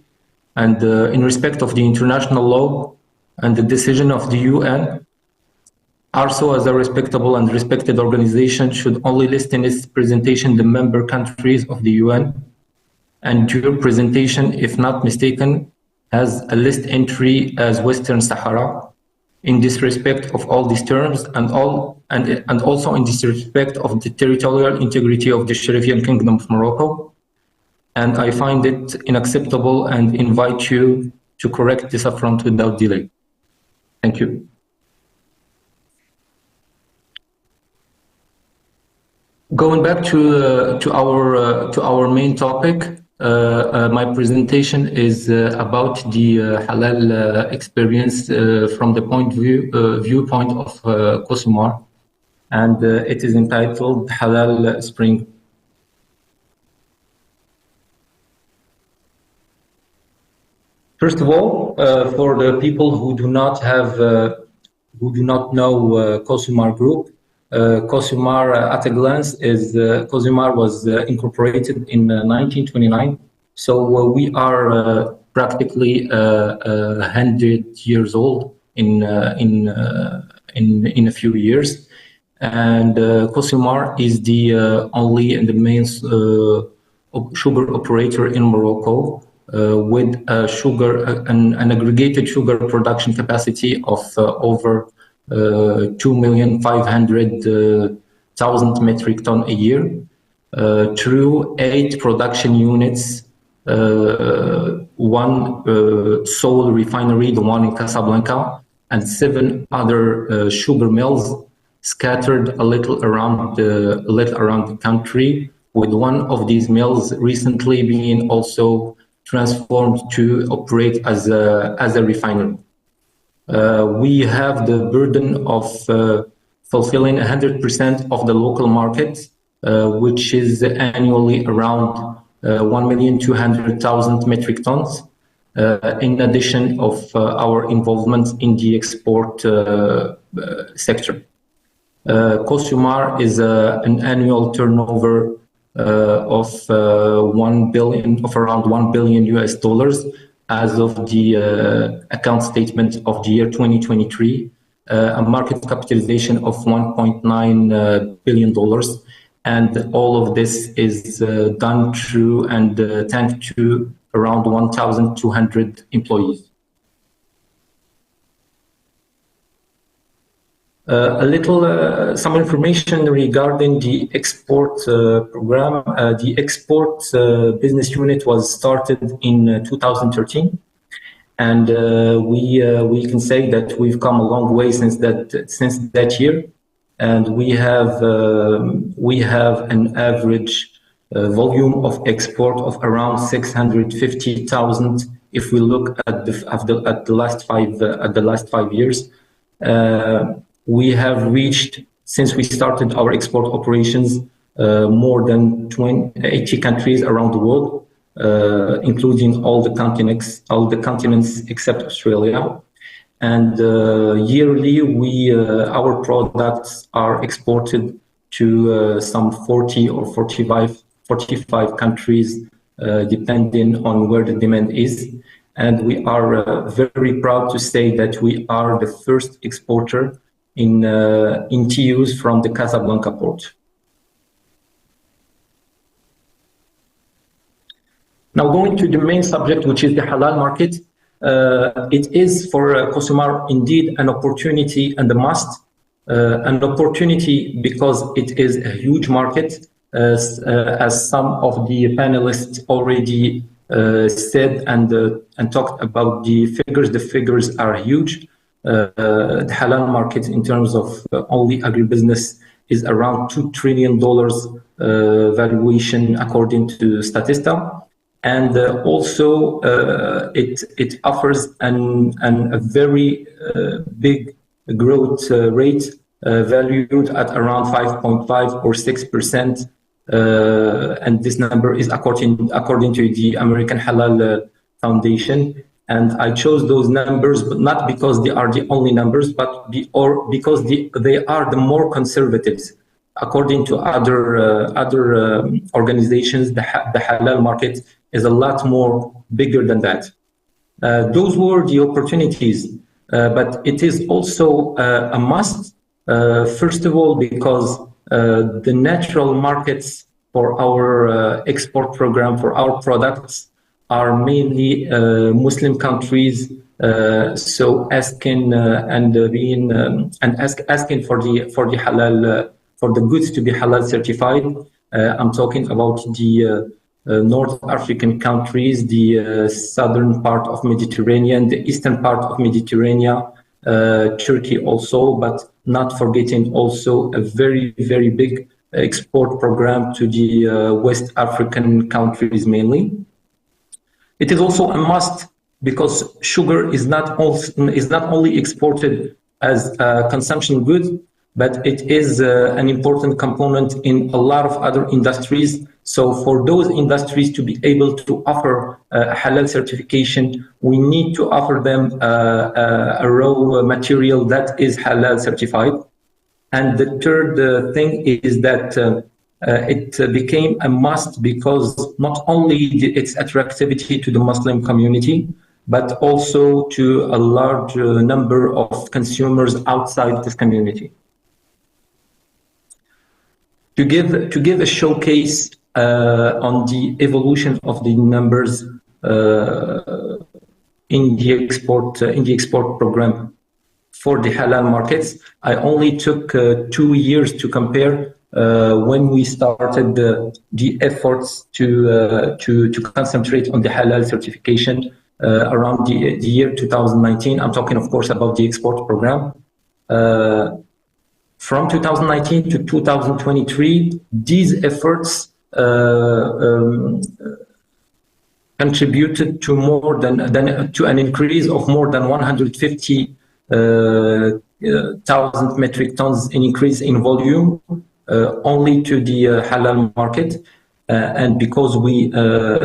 and in respect of the international law and the decision of the UN. ARSO, as a respectable and respected organization, should only list in its presentation the member countries of the UN. And your presentation, if not mistaken, has a list entry as Western Sahara in disrespect of all these terms, and also in disrespect of the territorial integrity of the Sharifian Kingdom of Morocco. And I find it unacceptable and invite you to correct this affront without delay. Thank you. Going back to our main topic, my presentation is about the halal experience from the viewpoint of Cosumar, and it is entitled Halal Spring. First of all, for the people who do not know Cosumar Group, Cosumar at a glance is Cosumar was incorporated in 1929, so we are practically 100 years old in a few years, and Cosumar is the only and the main sugar operator in Morocco, with an aggregated sugar production capacity of over 2,500,000 metric ton a year, through 8 production units, one sole refinery, the one in Casablanca, and 7 other sugar mills scattered a little around the country, with one of these mills recently being also transformed to operate as a refinery. We have the burden of fulfilling 100% of the local market, which is annually around 1,200,000 metric tons, in addition of our involvement in the export sector. Cosumar is an annual turnover of around $1 billion as of the account statement of the year 2023, a market capitalization of $1.9 billion. And all of this is done through and thanks to around 1,200 employees. Some information regarding the export program. The export business unit was started in 2013, and we can say that we've come a long way since that year, and we have an average volume of export of around 650,000 if we look at the last 5 years. We have reached, since we started our export operations, more than 80 countries around the world, including all the continents except Australia. And yearly, our products are exported to some 40 or 45 45 countries, depending on where the demand is. And we are very proud to say that we are the first exporter in TUs from the Casablanca port. Now going to the main subject, which is the halal market. It is for Cosumar indeed an opportunity and a must. An opportunity because it is a huge market, as some of the panelists already said and talked about the figures. The figures are huge. The halal market in terms of only agribusiness is around $2 trillion valuation according to Statista. And also it offers a very big growth rate valued at around 5.5 or 6%. And this number is according to the American Halal Foundation. And I chose those numbers, but not because they are the only numbers, but because they are the more conservative. According to other organizations, the halal market is a lot more bigger than that. Those were the opportunities, but it is also a must. First of all, because the natural markets for our export program for our products are mainly Muslim countries. So asking asking for the halal for the goods to be halal certified. I'm talking about the North African countries, the southern part of Mediterranean, the eastern part of Mediterranean, Turkey also, but not forgetting also a very, very big export program to the West African countries mainly. It is also a must because sugar is not only exported as a consumption good, but it is an important component in a lot of other industries. So for those industries to be able to offer halal certification, we need to offer them a raw material that is halal certified. And the third thing is that it became a must because not only its attractivity to the Muslim community, but also to a large number of consumers outside this community. To give a showcase on the evolution of the numbers in the export program for the halal markets, I only took 2 years to compare when we started the efforts to concentrate on the halal certification around the year 2019. I'm talking, of course, about the export program. From 2019 to 2023, these efforts contributed to more than to an increase of more than 150,000 metric tons in increase in volume only to the halal market, and because we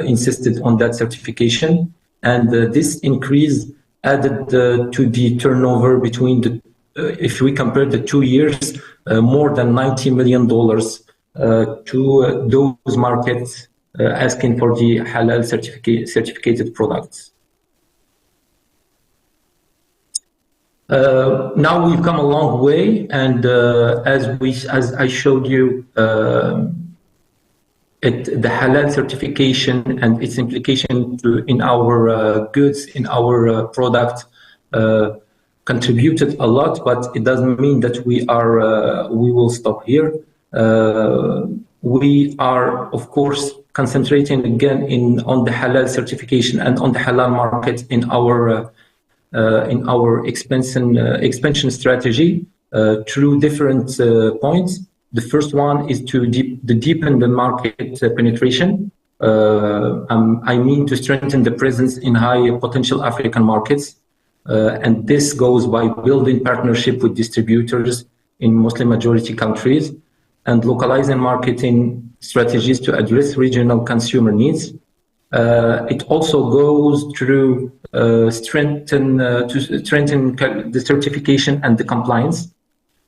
insisted on that certification, and this increase added to the turnover between the if we compare the 2 years, more than $90 million to those markets asking for the halal certificated products. Now we've come a long way, and as I showed you, the halal certification and its implication in our goods, in our product, contributed a lot, but it doesn't mean that we will stop here. We are, of course, concentrating again on the halal certification and on the halal market in our expansion strategy through different points. The first one is to deepen the market penetration. I mean to strengthen the presence in high potential African markets. And this goes by building partnership with distributors in Muslim majority countries and localizing marketing strategies to address regional consumer needs. It also goes through strengthen the certification and the compliance.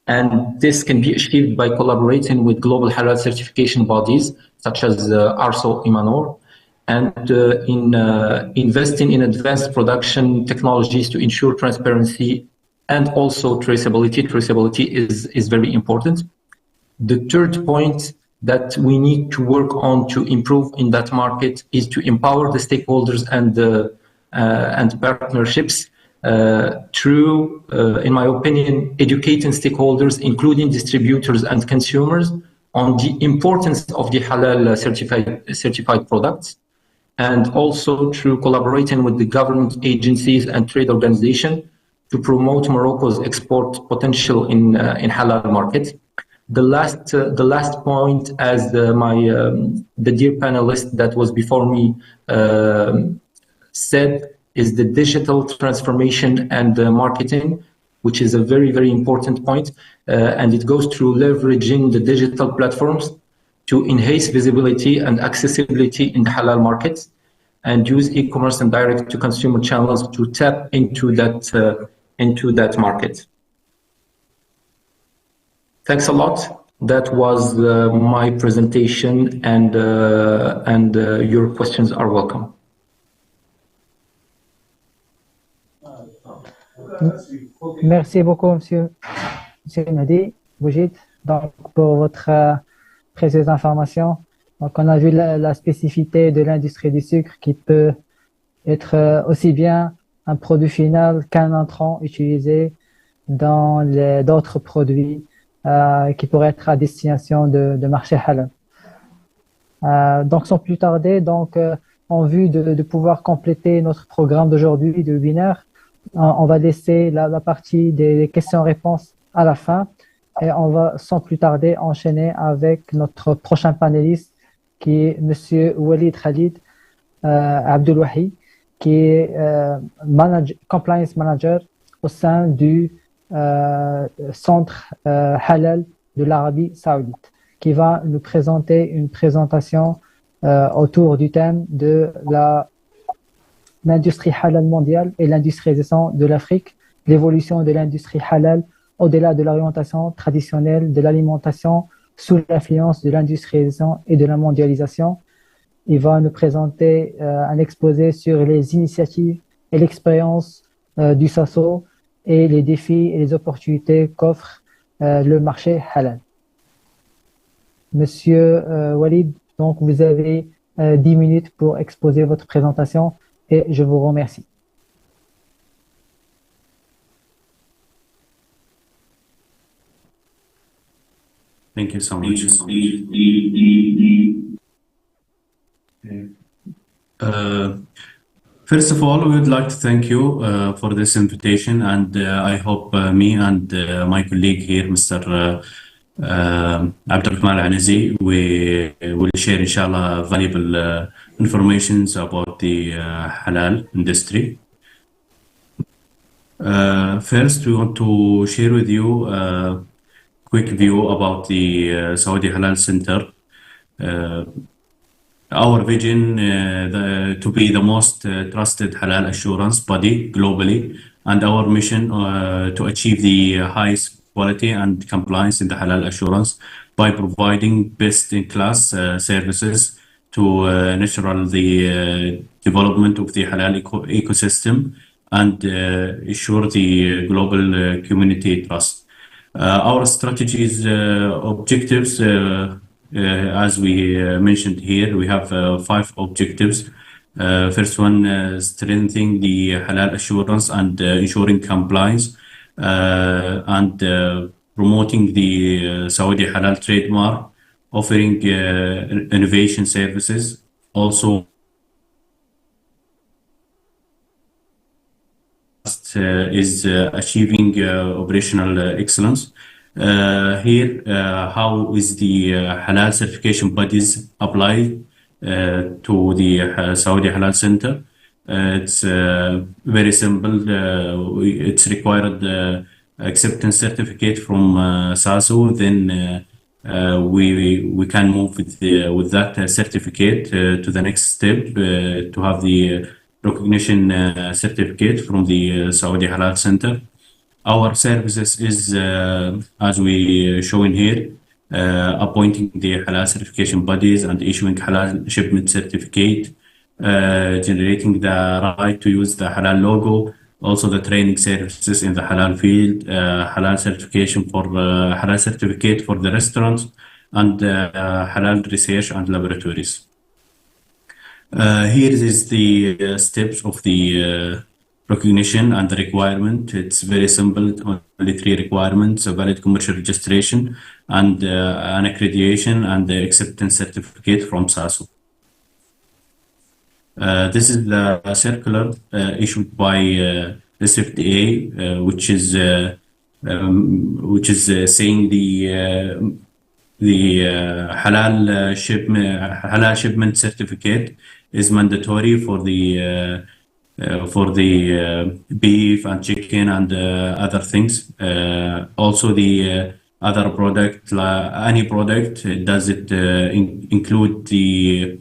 And this can be achieved by collaborating with global halal certification bodies such as Arso Imanor, and in investing in advanced production technologies to ensure transparency and also traceability. Traceability is very important. The third point that we need to work on to improve in that market is to empower the stakeholders and partnerships through, in my opinion, educating stakeholders, including distributors and consumers, on the importance of the halal certified products, and also through collaborating with the government agencies and trade organizations to promote Morocco's export potential in halal markets. The last point, as the dear panelist that was before me said, is the digital transformation and marketing, which is a very, very important point. And it goes through leveraging the digital platforms to enhance visibility and accessibility in the halal markets, and use e-commerce and direct-to-consumer channels to tap into that market. Thanks a lot. That was my presentation, and your questions are welcome. Merci beaucoup, Monsieur Mehdi Boujid, donc pour votre précieuse information. Donc, on a vu la spécificité de l'industrie du sucre qui peut être aussi bien un produit final qu'un entrant utilisé dans d'autres produits qui pourraient être à destination de marché halal. Donc, sans plus tarder, en vue de pouvoir compléter notre programme d'aujourd'hui de webinaire, on va laisser la partie des questions-réponses à la fin, et on va sans plus tarder enchaîner avec notre prochain panéliste, qui est Monsieur Walid Khalid Abdelwahi, qui est Compliance Manager au sein du Centre Halal de l'Arabie Saoudite, qui va nous présenter une présentation autour du thème de l'industrie halal mondiale et l'industrialisation de l'Afrique, l'évolution de l'industrie halal au-delà de l'orientation traditionnelle de l'alimentation sous l'influence de l'industrialisation et de la mondialisation. Il va nous présenter un exposé sur les initiatives et l'expérience du SASO et les défis et les opportunités qu'offre le marché halal. Monsieur Walid, donc vous avez 10 minutes pour exposer votre présentation et je vous remercie. Thank you so much. First of all, we would like to thank you for this invitation, and I hope me and my colleague here, Mr. Abdulrahman Al-Anazi, we will share, inshallah, valuable information about the halal industry. First, we want to share with you a quick view about the Saudi Halal Center. Our vision to be the most trusted halal assurance body globally, and our mission to achieve the highest quality and compliance in the halal assurance by providing best-in-class services to nurture the development of the halal ecosystem and ensure the global community trust. Our strategies objectives, as we mentioned here, we have 5 objectives. First one, strengthening the halal assurance and ensuring compliance, and promoting the Saudi halal trademark, offering innovation services, also is achieving operational excellence. Here, how is the halal certification bodies applied to the Saudi Halal Center? It's very simple. It's required acceptance certificate from SASO. Then we can move with that certificate to the next step to have the recognition certificate from the Saudi Halal Center. Our services is, as we show in here, appointing the halal certification bodies and issuing halal shipment certificate, generating the right to use the halal logo, also the training services in the halal field, halal certificate for the restaurants, and halal research and laboratories. Here is the steps of the recognition and the requirement. It's very simple, only 3 requirements: a valid commercial registration and an accreditation and the acceptance certificate from SASO. This is the circular issued by AfCFTA, which is saying the halal shipment certificate is mandatory for the beef and chicken and other things. Also, the other product, any product, does it include the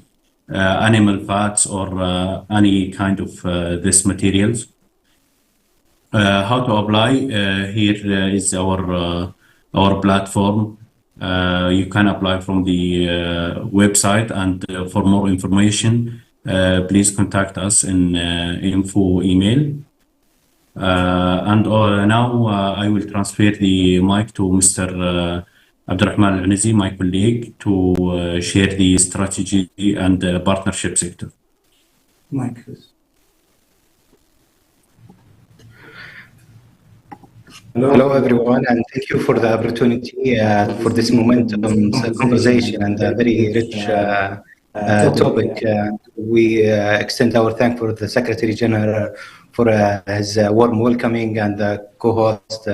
animal fats or any kind of this materials? How to apply? Here is our platform. You can apply from the website, and for more information, please contact us in info email. And now I will transfer the mic to Mr. Abdurrahman Al-Anizi, my colleague, to share the strategy and partnership sector. Mic, please. Hello, everyone, and thank you for the opportunity for this momentum conversation and a very rich topic. We extend our thanks for the Secretary General for his warm welcoming, and the co-host,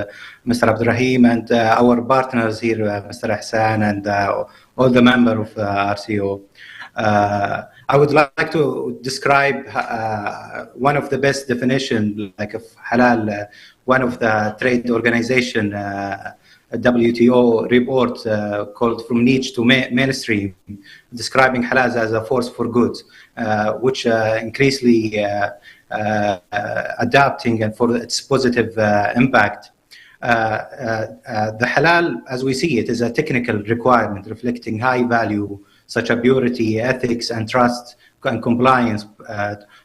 Mr. Abdurrahim, and our partners here, Mr. Hassan, and all the members of RCO. I would like to describe one of the best definitions, like of halal, one of the trade organization, WTO report called From Niche to Mainstream, describing halal as a force for good, which increasingly adapting and for its positive impact. The halal, as we see it, is a technical requirement reflecting high value, such as purity, ethics, and trust and compliance,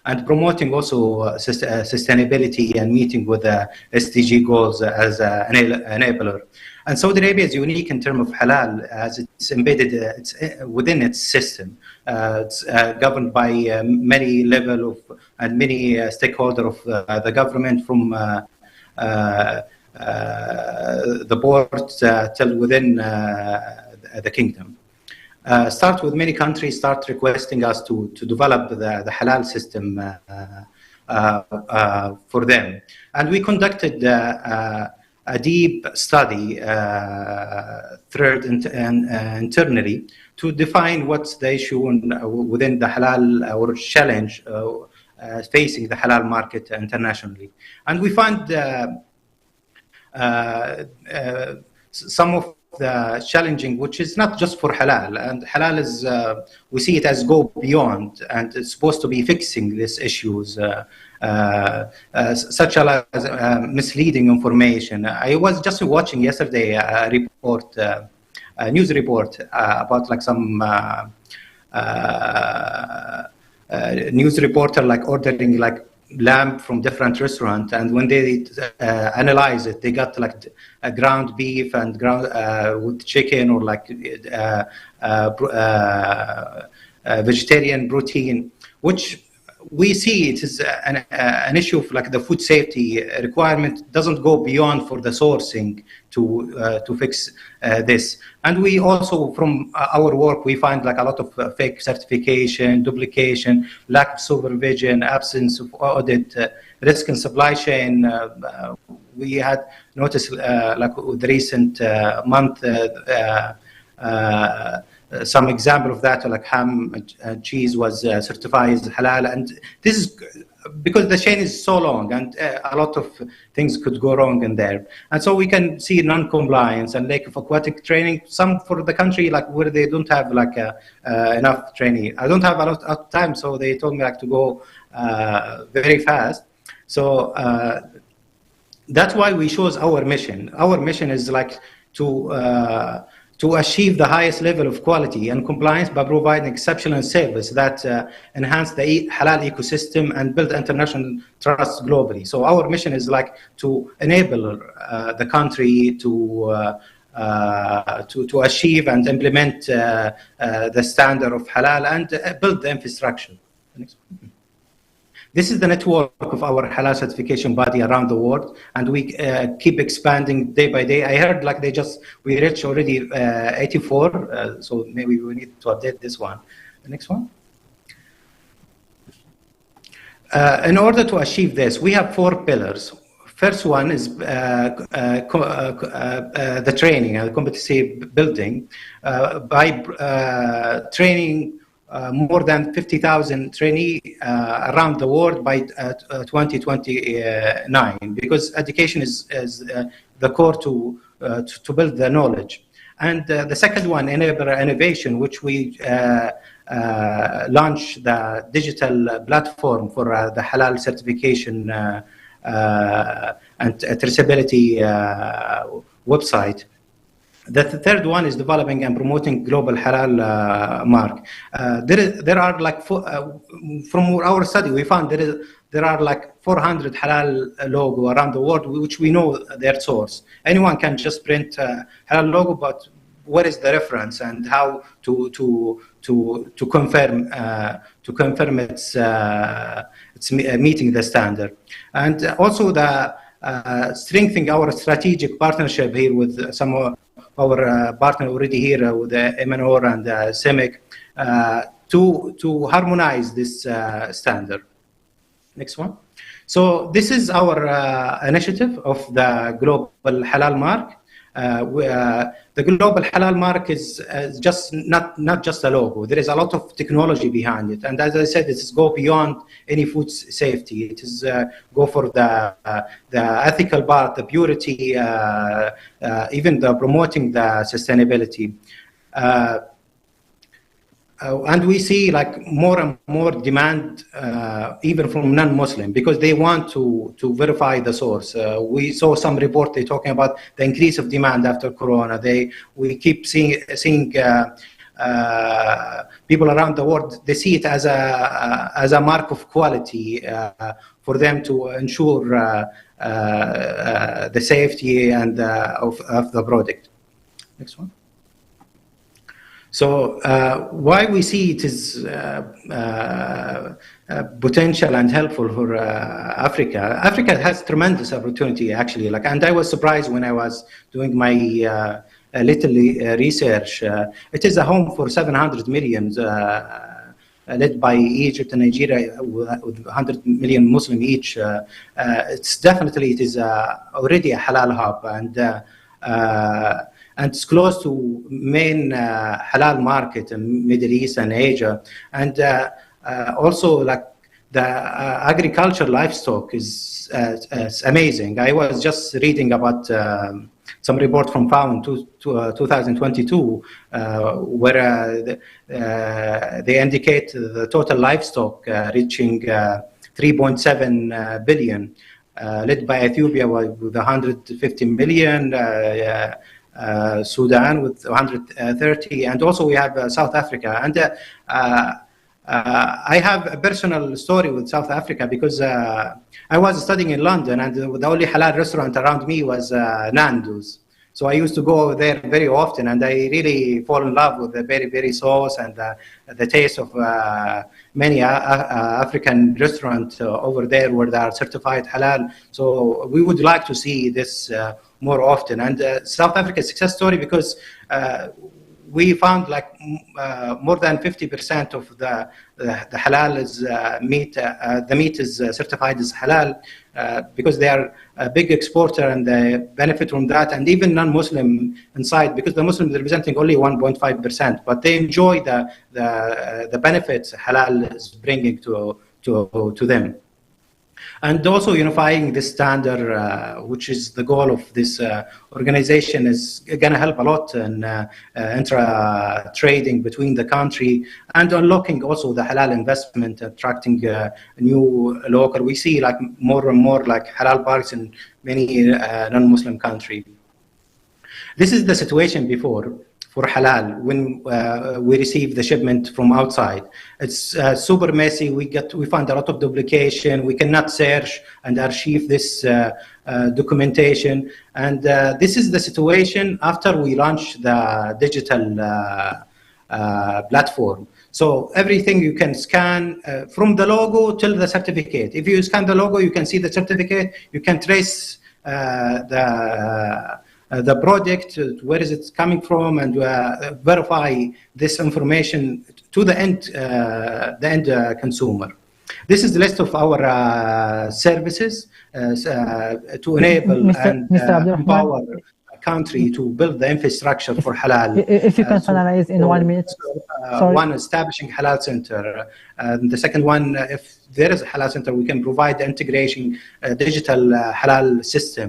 and promoting also sustainability and meeting with the SDG goals as an enabler. And Saudi Arabia is unique in terms of halal, as it's embedded within its system. It's governed by many levels of and many stakeholders of the government, from the board till within the kingdom. Start with many countries start requesting us to develop the halal system for them. And we conducted a deep study internally to define what's the issue within the halal or challenge facing the halal market internationally. And we find some of the challenging, which is not just for halal, and halal is we see it as go beyond, and it's supposed to be fixing these issues, such as misleading information. I was just watching yesterday a report, a news report about like some news reporter like ordering like lamb from different restaurants, and when they analyze it, they got like a ground beef and ground with chicken, or like vegetarian protein, which we see it is an issue of like the food safety requirement doesn't go beyond for the sourcing to fix this. And we also, from our work, we find like a lot of fake certification, duplication, lack of supervision, absence of audit, risk in supply chain. We had noticed like the recent month some example of that, like ham and cheese was certified as halal, and this is because the chain is so long, and a lot of things could go wrong in there. And so we can see non-compliance and lack of aquatic training. Some for the country like where they don't have like enough training. I don't have a lot of time, so they told me like to go very fast. So that's why we chose our mission. Our mission is like to to achieve the highest level of quality and compliance by providing exceptional service that enhance the halal ecosystem and build international trust globally. So our mission is like to enable the country to achieve and implement the standard of halal and build the infrastructure. This is the network of our halal certification body around the world, and we keep expanding day by day. I heard like we reached already 84, so maybe we need to update this one. The next one. In order to achieve this, we have 4 pillars. First one is the training and competency building by training more than 50,000 trainees around the world by 2029, because education is the core to build the knowledge. And the second one, enable innovation, which we launched the digital platform for the halal certification and traceability website. The third one is developing and promoting global halal mark. There are like from our study we found there are like 400 halal logo around the world, which we know their source. Anyone can just print halal logo, but what is the reference and how to confirm it's meeting the standard, and also the strengthening our strategic partnership here with some of our partner already here with MNOR and CEMIC to harmonize this standard. Next one. So this is our initiative of the global halal mark. The global halal mark is just not just a logo. There is a lot of technology behind it, and as I said, it is go beyond any food safety. It is go for the ethical part, the purity, even the promoting the sustainability. And we see like more and more demand, even from non-Muslim, because they want to verify the source. We saw some report they talking about the increase of demand after Corona. We keep seeing people around the world. They see it as a mark of quality for them to ensure the safety and of the product. Next one. So why we see it is potential and helpful for Africa. Africa has tremendous opportunity actually. And I was surprised when I was doing my little research. It is a home for 700 million, led by Egypt and Nigeria with 100 million Muslim each. It is already a halal hub, and it's close to main halal market in Middle East and Asia. And also like the agriculture livestock is amazing. I was just reading about some report from FAO in 2022 where they indicate the total livestock reaching 3.7 billion, led by Ethiopia with 150 million, Sudan with 130, and also we have South Africa. And I have a personal story with South Africa because I was studying in London, and the only halal restaurant around me was Nando's. So I used to go there very often, and I really fall in love with the very sauce and the taste of many African restaurants over there where they are certified halal. So we would like to see this more often. And South Africa's success story, because we found like more than 50% of the halal is meat. The meat is certified as halal because they are a big exporter and they benefit from that. And even non-Muslim inside, because the Muslims are representing only 1.5%, but they enjoy the benefits halal is bringing to them. And also unifying this standard, which is the goal of this organization, is going to help a lot in intra-trading between the country and unlocking also the halal investment, attracting new local. We see like more and more like halal parks in many non-Muslim countries. This is the situation before for halal when we receive the shipment from outside. It's super messy. We find a lot of duplication. We cannot search and archive this documentation. And this is the situation after we launch the digital platform. So everything you can scan from the logo till the certificate. If you scan the logo, you can see the certificate. You can trace the product, where is it coming from, and verify this information to the end consumer. This is the list of our services to enable and empower a country to build the infrastructure for halal. If you can finalize in 1 minute. One, establishing halal center. The second one, if there is a halal center, we can provide the integration digital halal system.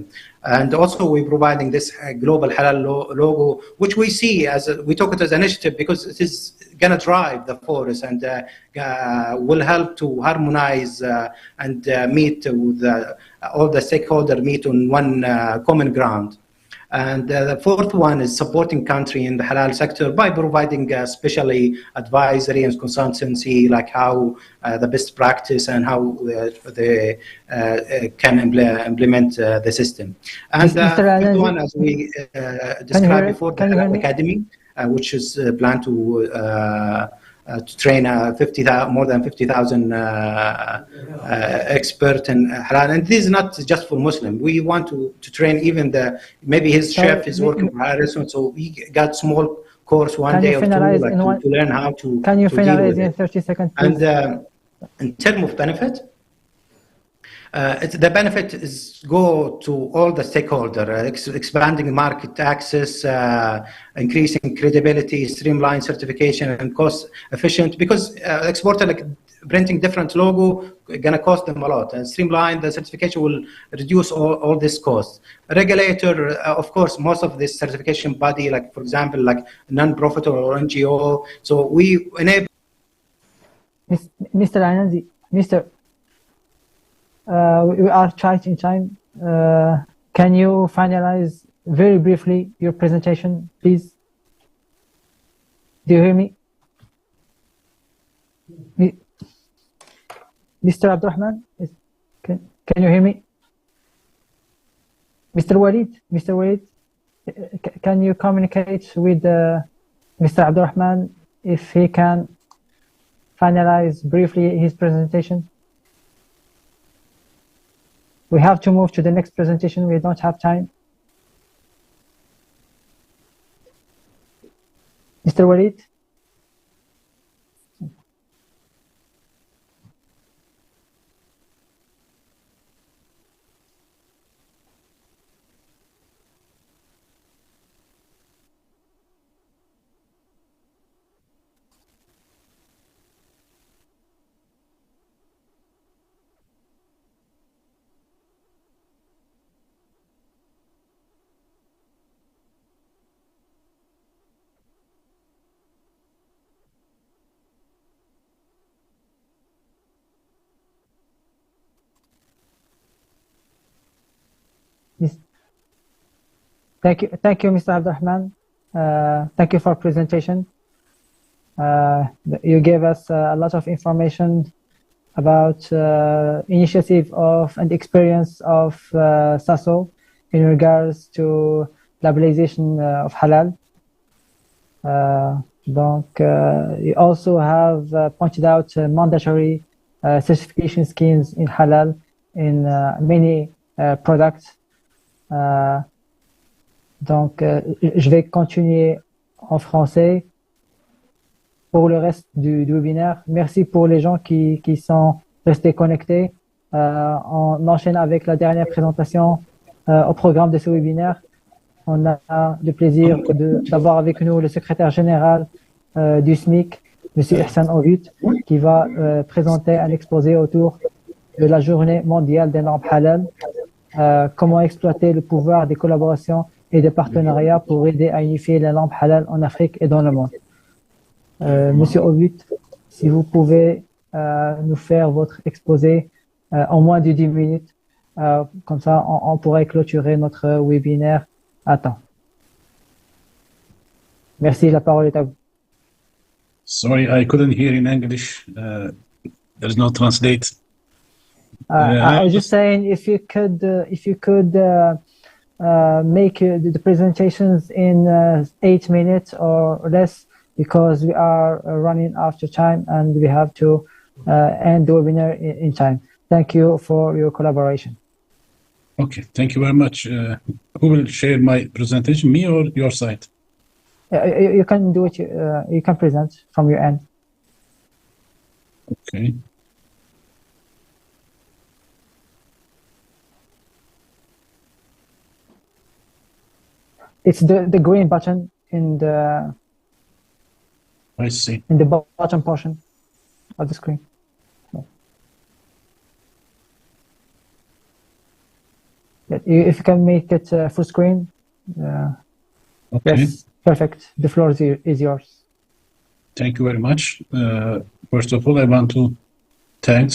And also we're providing this global halal logo, which we see as, we took it as an initiative because it is going to drive the force and will help to harmonize and meet with all the stakeholders meet on one common ground. And the fourth one is supporting country in the halal sector by providing especially advisory and consultancy, like how the best practice and how they can implement the system. And the fifth one, as we described before, the Halal Academy, which is planned to train more than 50,000 experts in halal. And this is not just for Muslim. We want to train even maybe his chef is working for halal restaurant, so we got small course one day or two, like to learn how to. Can you finalize in 30 seconds, please? And in terms of benefit, the benefit is go to all the stakeholders, expanding market access, increasing credibility, streamline certification, and cost efficient. Because exporter, like printing different logo, gonna cost them a lot. And streamline the certification will reduce all this cost. A regulator, of course, most of this certification body, like for example, like non-profit or NGO. So we enable. Mr. Anandi, we are tight in time. Can you finalize very briefly your presentation, please? Do you hear me? Mr. Abdurrahman, can you hear me? Mr. Walid, can you communicate with Mr. Abdurrahman if he can finalize briefly his presentation? We have to move to the next presentation. We don't have time. Mr. Walid? Thank you, Mr. Abdurrahman. Thank you for presentation. You gave us a lot of information about initiative of and experience of SASO in regards to labelization of halal. You also have pointed out mandatory certification schemes in halal in many products. Je vais continuer en français pour le reste du webinaire. Merci pour les gens qui sont restés connectés. On enchaîne avec la dernière présentation au programme de ce webinaire. On a le plaisir d'avoir avec nous le secrétaire général du SMIC, M. Ihsan Ovut, qui va présenter un exposé autour de la journée mondiale des normes halal. Comment exploiter le pouvoir des collaborations et des partenariats pour aider à unifier les normes halal en Afrique et dans le monde. Monsieur Ovut, si vous pouvez nous faire votre exposé en moins de 10 minutes, comme ça on pourrait clôturer notre webinaire à temps. Merci, la parole est à vous. Sorry, I couldn't hear in English. There's no translate. I was just saying if you could make the presentations in 8 minutes or less, because we are running after time and we have to end the webinar in time. Thank you for your collaboration. Okay, thank you very much. Who will share my presentation, me or your side? You can do it. You can present from your end. Okay. It's the green button in the. I see. In the bottom portion of the screen. If you can make it full screen. Okay. Yes, perfect. The floor is yours. Thank you very much. First of all, I want to thank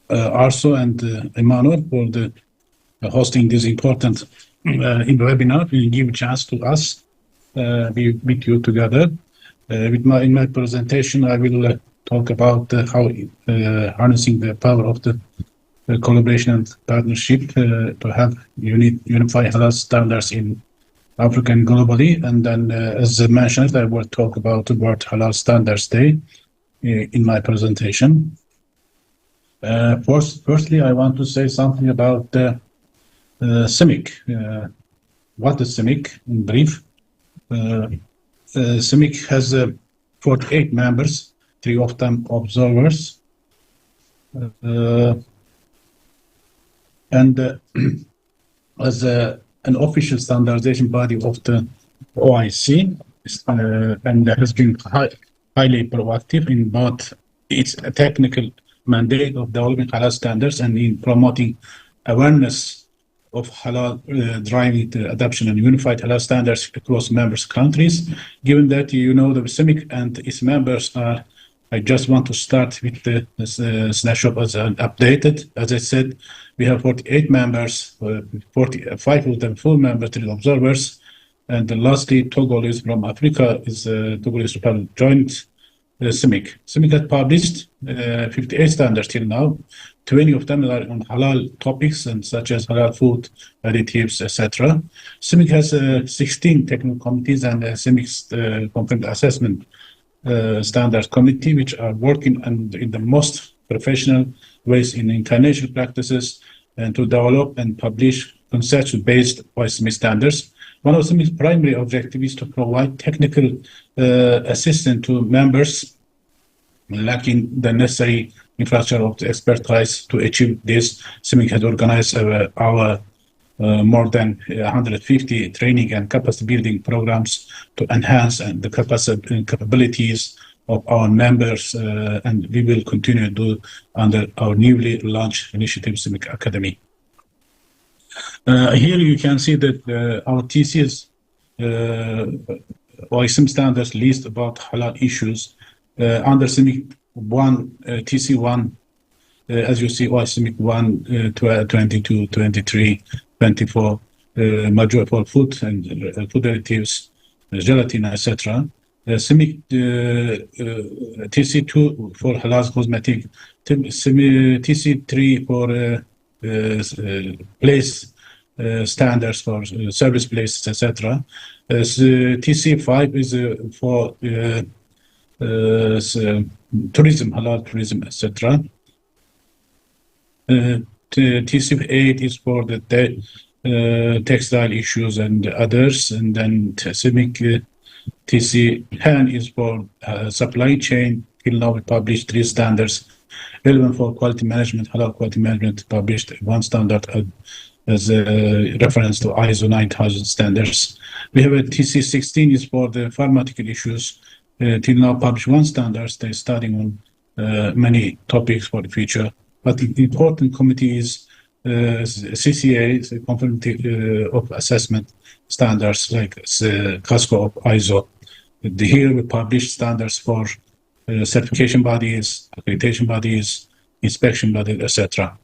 Arso and Emmanuel for the hosting this important webinar. It give a chance to us be with you together. In my presentation, I will talk about how harnessing the power of the collaboration and partnership to have unified halal standards in Africa and globally. And then, as mentioned, I will talk about the World Halal Standards Day in my presentation. Firstly, I want to say something about CIMIC. What is CIMIC in brief? CIMIC has 48 members, 3 of them observers. And as an official standardization body of the OIC, and has been highly proactive in both its technical mandate of developing halal standards and in promoting awareness of halal, driving the adoption and unified halal standards across members' countries. Given that the CIMIC and its members are, I just want to start with the snapshot as updated. As I said, we have 48 members, 45 of them full members, 3 observers, and lastly, Togo is from Africa, Togo is joined CIMIC. CIMIC has published 58 standards till now. 20 of them are on halal topics, and such as halal food, additives, etc. CIMIC has 16 technical committees and a CIMIC's content assessment standards committee, which are working in the most professional ways in international practices and to develop and publish consensus-based OIC standards. One of CIMIC's primary objectives is to provide technical assistance to members lacking the necessary infrastructure of the expertise to achieve this. CIMIC has organized our more than 150 training and capacity building programs to enhance the capacity and capabilities of our members, and we will continue to do under our newly launched initiative, CIMIC Academy. Here you can see that our TC's OIC standards list about halal issues under CIMIC 1, TC1, as you see, OIC 1, 22, 23, 24, major for food and food additives, gelatin, etc. CIMIC TC2 for halal cosmetic, TC3 for place standards for service places, etc. TC5 is for tourism, halal tourism, etc. TC8 is for the textile issues and others, and then CIMIC TC10 is for supply chain. Till now we published 3 standards. 11 for quality management, halal quality management, published 1 standard as a reference to ISO 9000 standards. We have a TC16 is for the pharmaceutical issues. Till now published 1 standard. They're studying on many topics for the future. But the important committee is CCA, the Conformity of Assessment Standards, like CASCO of ISO. Here we publish standards for certification bodies, accreditation bodies, inspection bodies, etc.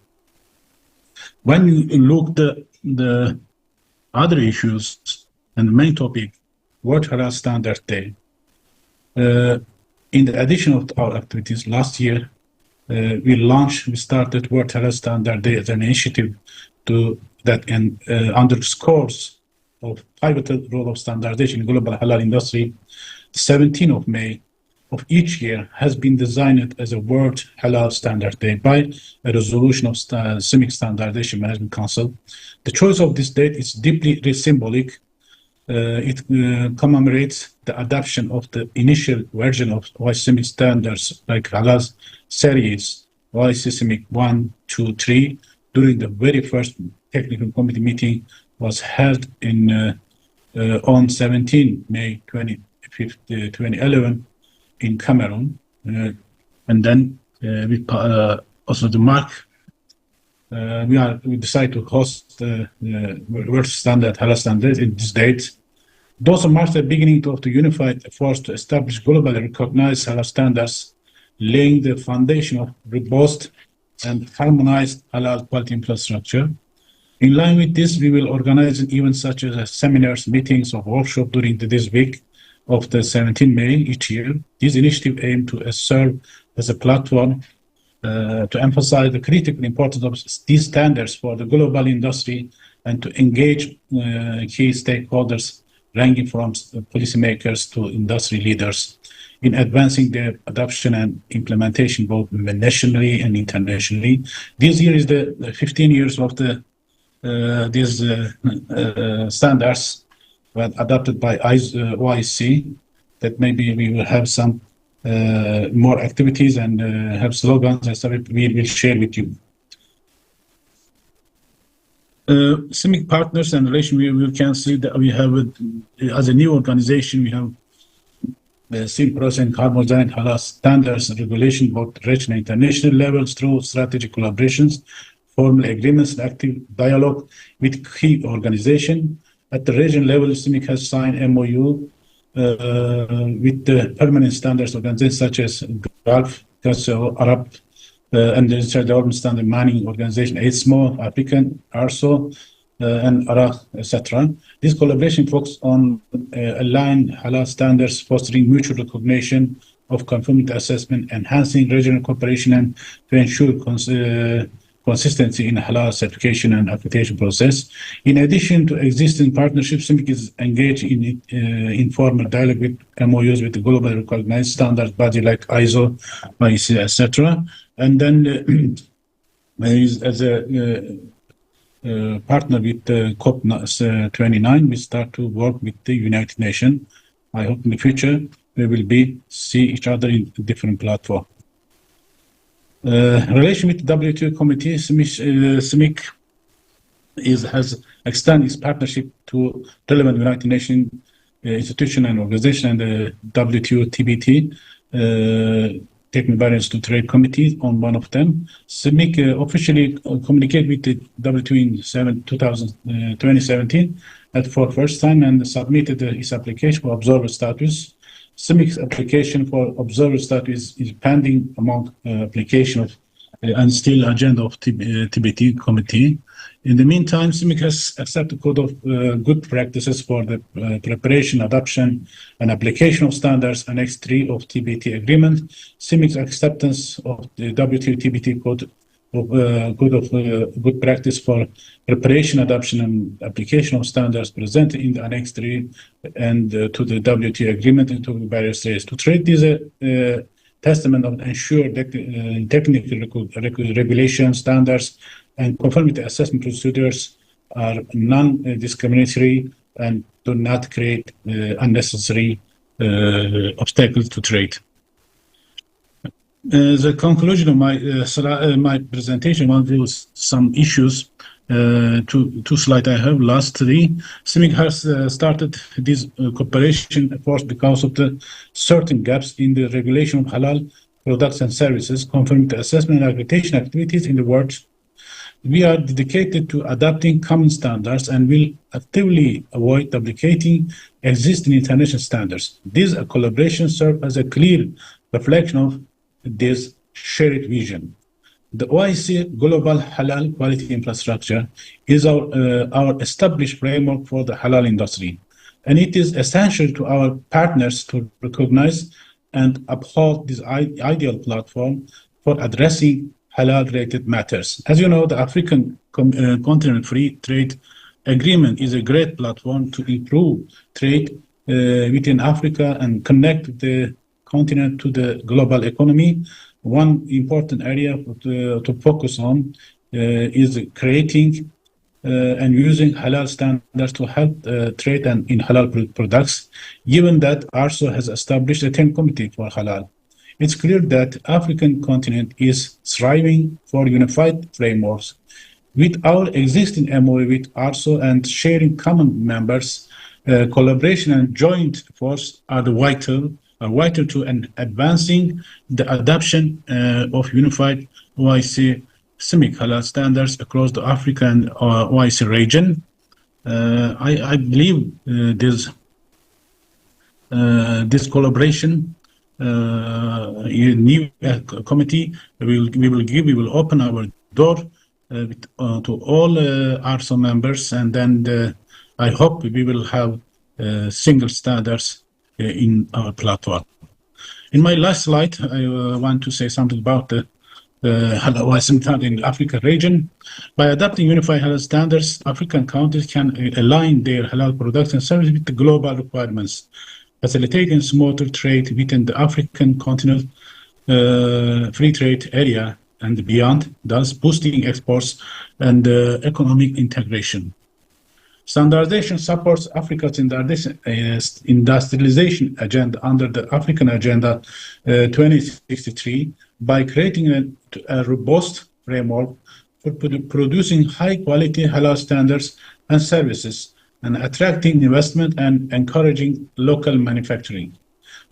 When you look the other issues and the main topic World Halal Standard Day. In addition of our activities, last year we started World Halal Standard Day as an initiative that underscores of pivotal role of standardization in global halal industry. 17th of May of each year has been designed as a World Halal Standard Day by a resolution of CIMIC Standardization Management Council. The choice of this date is deeply symbolic. It commemorates the adoption of the initial version of OIC standards like Halal series, OIC CIMIC 1, 2, 3, during the very first technical committee meeting was held on 17 May 2011 in Cameroon. And then also the mark, we decided to host the World Standard Halal Standard in this date. It also marks the beginning of the unified efforts to establish globally recognized halal standards, laying the foundation of robust and harmonized halal quality infrastructure. In line with this, we will organize events such as seminars, meetings, or workshops during this week of the 17th May each year. These initiatives aim to serve as a platform to emphasize the critical importance of these standards for the global industry and to engage key stakeholders ranging from policymakers to industry leaders in advancing their adoption and implementation both nationally and internationally. This year is the 15 years of these standards were adopted by OIC, that maybe we will have some more activities and have slogans and stuff we will share with you. CIMIC partners and relation, we can see that we have, as a new organization, we have seen process and harmonized halal standards and regulation both regional and international levels through strategic collaborations, formal agreements, and active dialogue with key organizations. At the regional level, CIMIC has signed MOU with the permanent standards organizations such as Gulf, Arab, and the Development Standard Mining Organization, ASMO, African, ARSO, and ARA, etc. This collaboration focuses on aligned halal standards, fostering mutual recognition of conformity assessment, enhancing regional cooperation, and to ensure consistency in halal certification and accreditation process. In addition to existing partnerships, CIMIC is engaged in informal dialogue with MOUs with the globally recognized standard body like ISO, IEC, etc. And then as a partner with COP29, we start to work with the United Nations. I hope in the future we will see each other in different platforms. Relation with the WTO committee, CIMIC has extended its partnership to relevant United Nations institution and organization and the WTO TBT, Technical Barriers to Trade Committee on one of them. CIMIC officially communicated with the WTO in 2017 for the first time and submitted its application for observer status. CIMIC's application for observer status is pending among application of and still agenda of TBT committee. In the meantime, CIMIC has accepted a code of good practices for the preparation, adoption, and application of standards Annex 3 of TBT agreement. CIMIC's acceptance of the WTO TBT code of good practice for preparation, adoption, and application of standards presented in the Annex 3 and to the WTO agreement and to the barriers to trade. This is a testament of ensure that technical regulation standards and conformity assessment procedures are non-discriminatory and do not create unnecessary obstacles to trade. The conclusion of my presentation, I want to do some issues. Two slides I have. Lastly, CIMIC has started this cooperation efforts because of the certain gaps in the regulation of halal products and services, conformity assessment and accreditation activities in the world. We are dedicated to adopting common standards and will actively avoid duplicating existing international standards. This collaboration serves as a clear reflection of this shared vision. The OIC Global Halal Quality Infrastructure is our established framework for the halal industry. And it is essential to our partners to recognize and uphold this ideal platform for addressing halal-related matters. As you know, the African Continental Free Trade Agreement is a great platform to improve trade within Africa and connect the continent to the global economy. One important area to focus on is creating and using halal standards to help trade in halal products, given that ARSO has established a 10 committee for halal. It's clear that African continent is striving for unified frameworks. With our existing MOU with ARSO and sharing common members, collaboration and joint efforts are vital to advancing the adoption of unified OIC CIMIC halal standards across the African OIC region. I believe this collaboration new committee we will open our door to all ARSO members, and then I hope we will have single standards in our platform. In my last slide, I want to say something about the halal standard in the Africa region. By adopting unified halal standards, African countries can align their halal products and services with the global requirements, facilitating smoother trade within the African continental free trade area and beyond, thus boosting exports and economic integration. Standardization supports Africa's industrialization agenda under the African Agenda 2063 by creating a robust framework for producing high-quality halal standards and services and attracting investment and encouraging local manufacturing.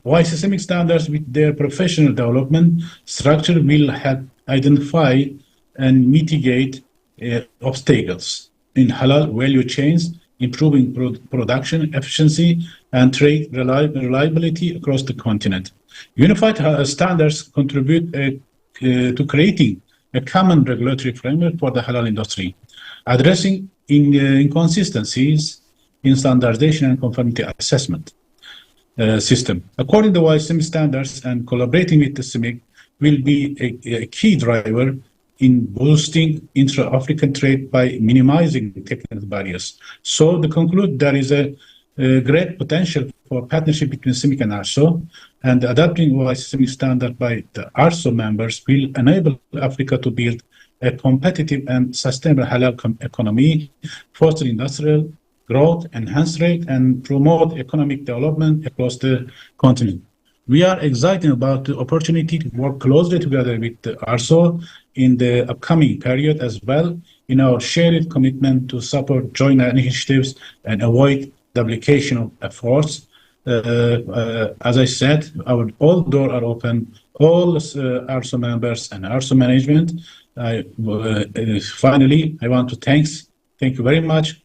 OIC CIMIC standards with their professional development structure will help identify and mitigate obstacles in halal value chains, improving production efficiency and trade reliability across the continent. Unified standards contribute to creating a common regulatory framework for the halal industry, addressing inconsistencies in standardization and conformity assessment system. According to OIC standards, and collaborating with the CIMIC will be a key driver in boosting intra-African trade by minimizing technical barriers. So to conclude, there is a great potential for partnership between CIMIC and ARSO, and adopting OIC CIMIC standard by the ARSO members will enable Africa to build a competitive and sustainable halal economy, foster industrial growth, enhance trade, and promote economic development across the continent. We are excited about the opportunity to work closely together with the ARSO in the upcoming period, as well in our shared commitment to support joint initiatives and avoid duplication of efforts. As I said, all doors are open, all ARSO members and ARSO management. Finally, I want to thank you very much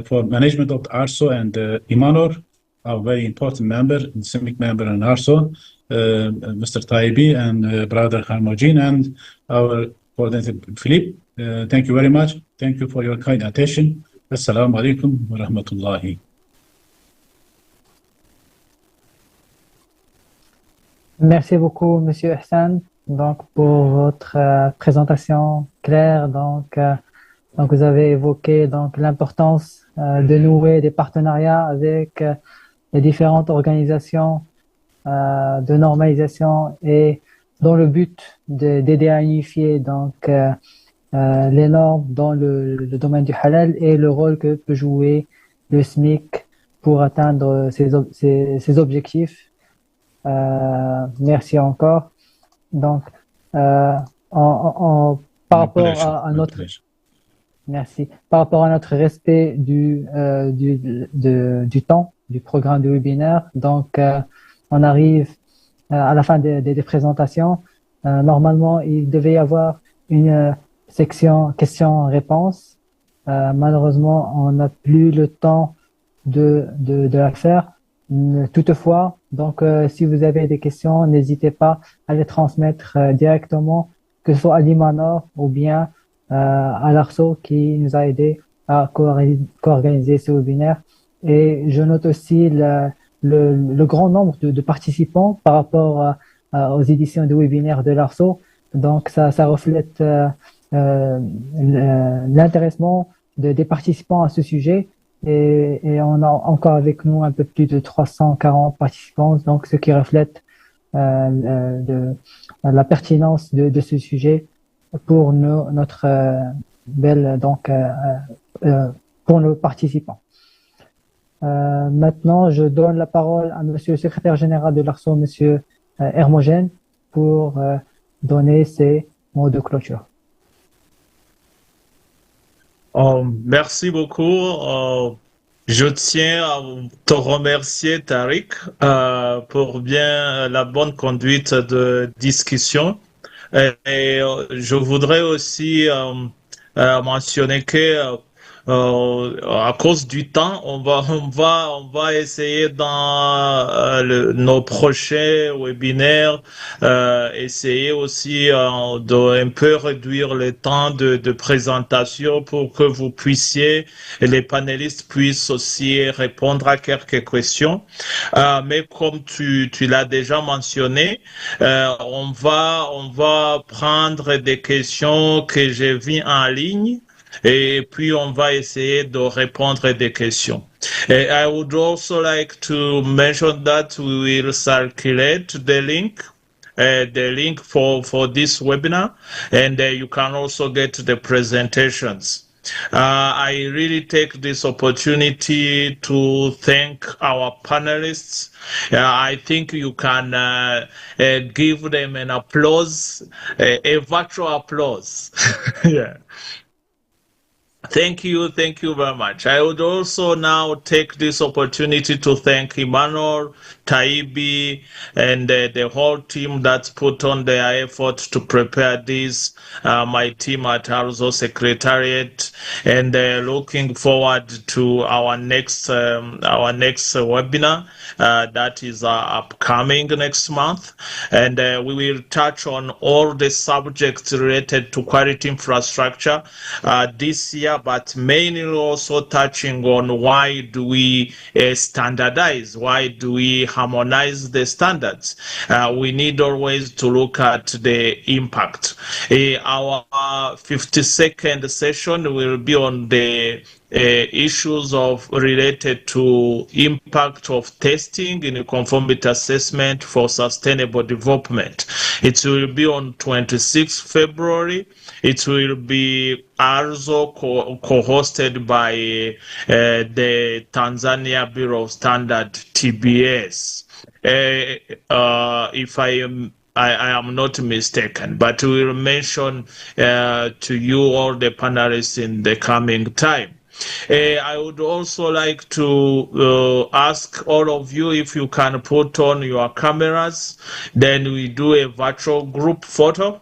for management of the ARSO and Imanor, our very important member, CIMIC member and ARSO, Mr. Taibi and brother Harmojin, and our coordinator Philippe. Thank you very much. Thank you for your kind attention. Assalamu alaikum wa rahmatullahi. Merci beaucoup, Monsieur Hassan, donc pour votre présentation claire. Donc vous avez évoqué donc l'importance de nouer des partenariats avec les différentes organisations de normalisation et dans le but d'aider à unifier donc les normes dans le domaine du halal et le rôle que peut jouer le SMIC pour atteindre ces objectifs. Merci encore. Donc, par rapport à notre merci. Par rapport à notre respect du temps du programme du webinaire, donc on arrive à la fin des présentations. Normalement, il devait y avoir une section questions-réponses. Malheureusement, on n'a plus le temps de la faire. Toutefois, donc si vous avez des questions, n'hésitez pas à les transmettre directement, que ce soit à l'Imanor ou bien à l'ARSO qui nous a aidé à co-organiser ce webinaire. Et je note aussi le grand nombre de participants par rapport aux éditions de webinaire de l'ARSO. Donc, ça reflète l'intéressement des participants à ce sujet. Et on a encore avec nous un peu plus de 340 participants, donc ce qui reflète la pertinence de ce sujet pour notre belle, donc, pour nos participants. Maintenant, je donne la parole à Monsieur le secrétaire général de l'ARSO, Monsieur Hermogène, pour donner ses mots de clôture. Merci beaucoup. Je tiens à te remercier, Tariq, pour bien la bonne conduite de discussion. Et je voudrais aussi mentionner que à cause du temps, on va essayer dans nos prochains webinaires essayer aussi de un peu réduire le temps de présentation pour que vous puissiez et les panélistes puissent aussi répondre à quelques questions. Mais comme tu l'as déjà mentionné, on va prendre des questions que j'ai vues en ligne. Et puis on va essayer de répondre à des questions. I would also like to mention that we will circulate the link for this webinar, and you can also get the presentations. I really take this opportunity to thank our panelists. I think you can give them an applause, a virtual applause. Yeah. Thank you very much. I would also now take this opportunity to thank Emmanuel, Taibi, and the whole team that's put on their effort to prepare this, my team at ARSO Secretariat, and looking forward to our next webinar that is upcoming next month. And we will touch on all the subjects related to quality infrastructure this year, but mainly also touching on why do we standardize, why do we harmonize the standards. We need always to look at the impact. Our 52nd session will be on the issues related to impact of testing in conformity assessment for sustainable development. It will be on 26th February. It will be also co-hosted by the Tanzania Bureau of Standard, TBS. If I am not mistaken, but we will mention to you all the panelists in the coming time. I would also like to ask all of you if you can put on your cameras, then we do a virtual group photo.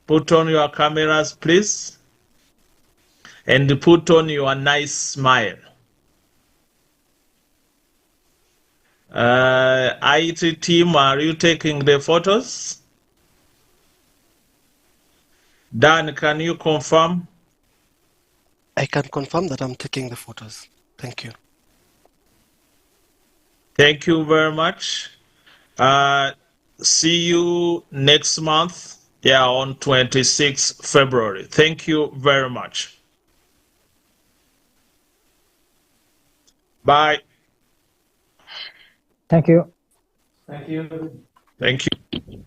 Put on your cameras, please, and put on your nice smile. IT team, are you taking the photos? Dan, can you confirm? I can confirm that I'm taking the photos. Thank you. Thank you very much. See you next month, on 26th February. Thank you very much. Bye. Thank you. Thank you. Thank you.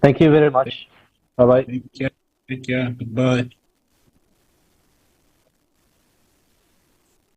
Thank you very much. Bye-bye. Take care. Goodbye.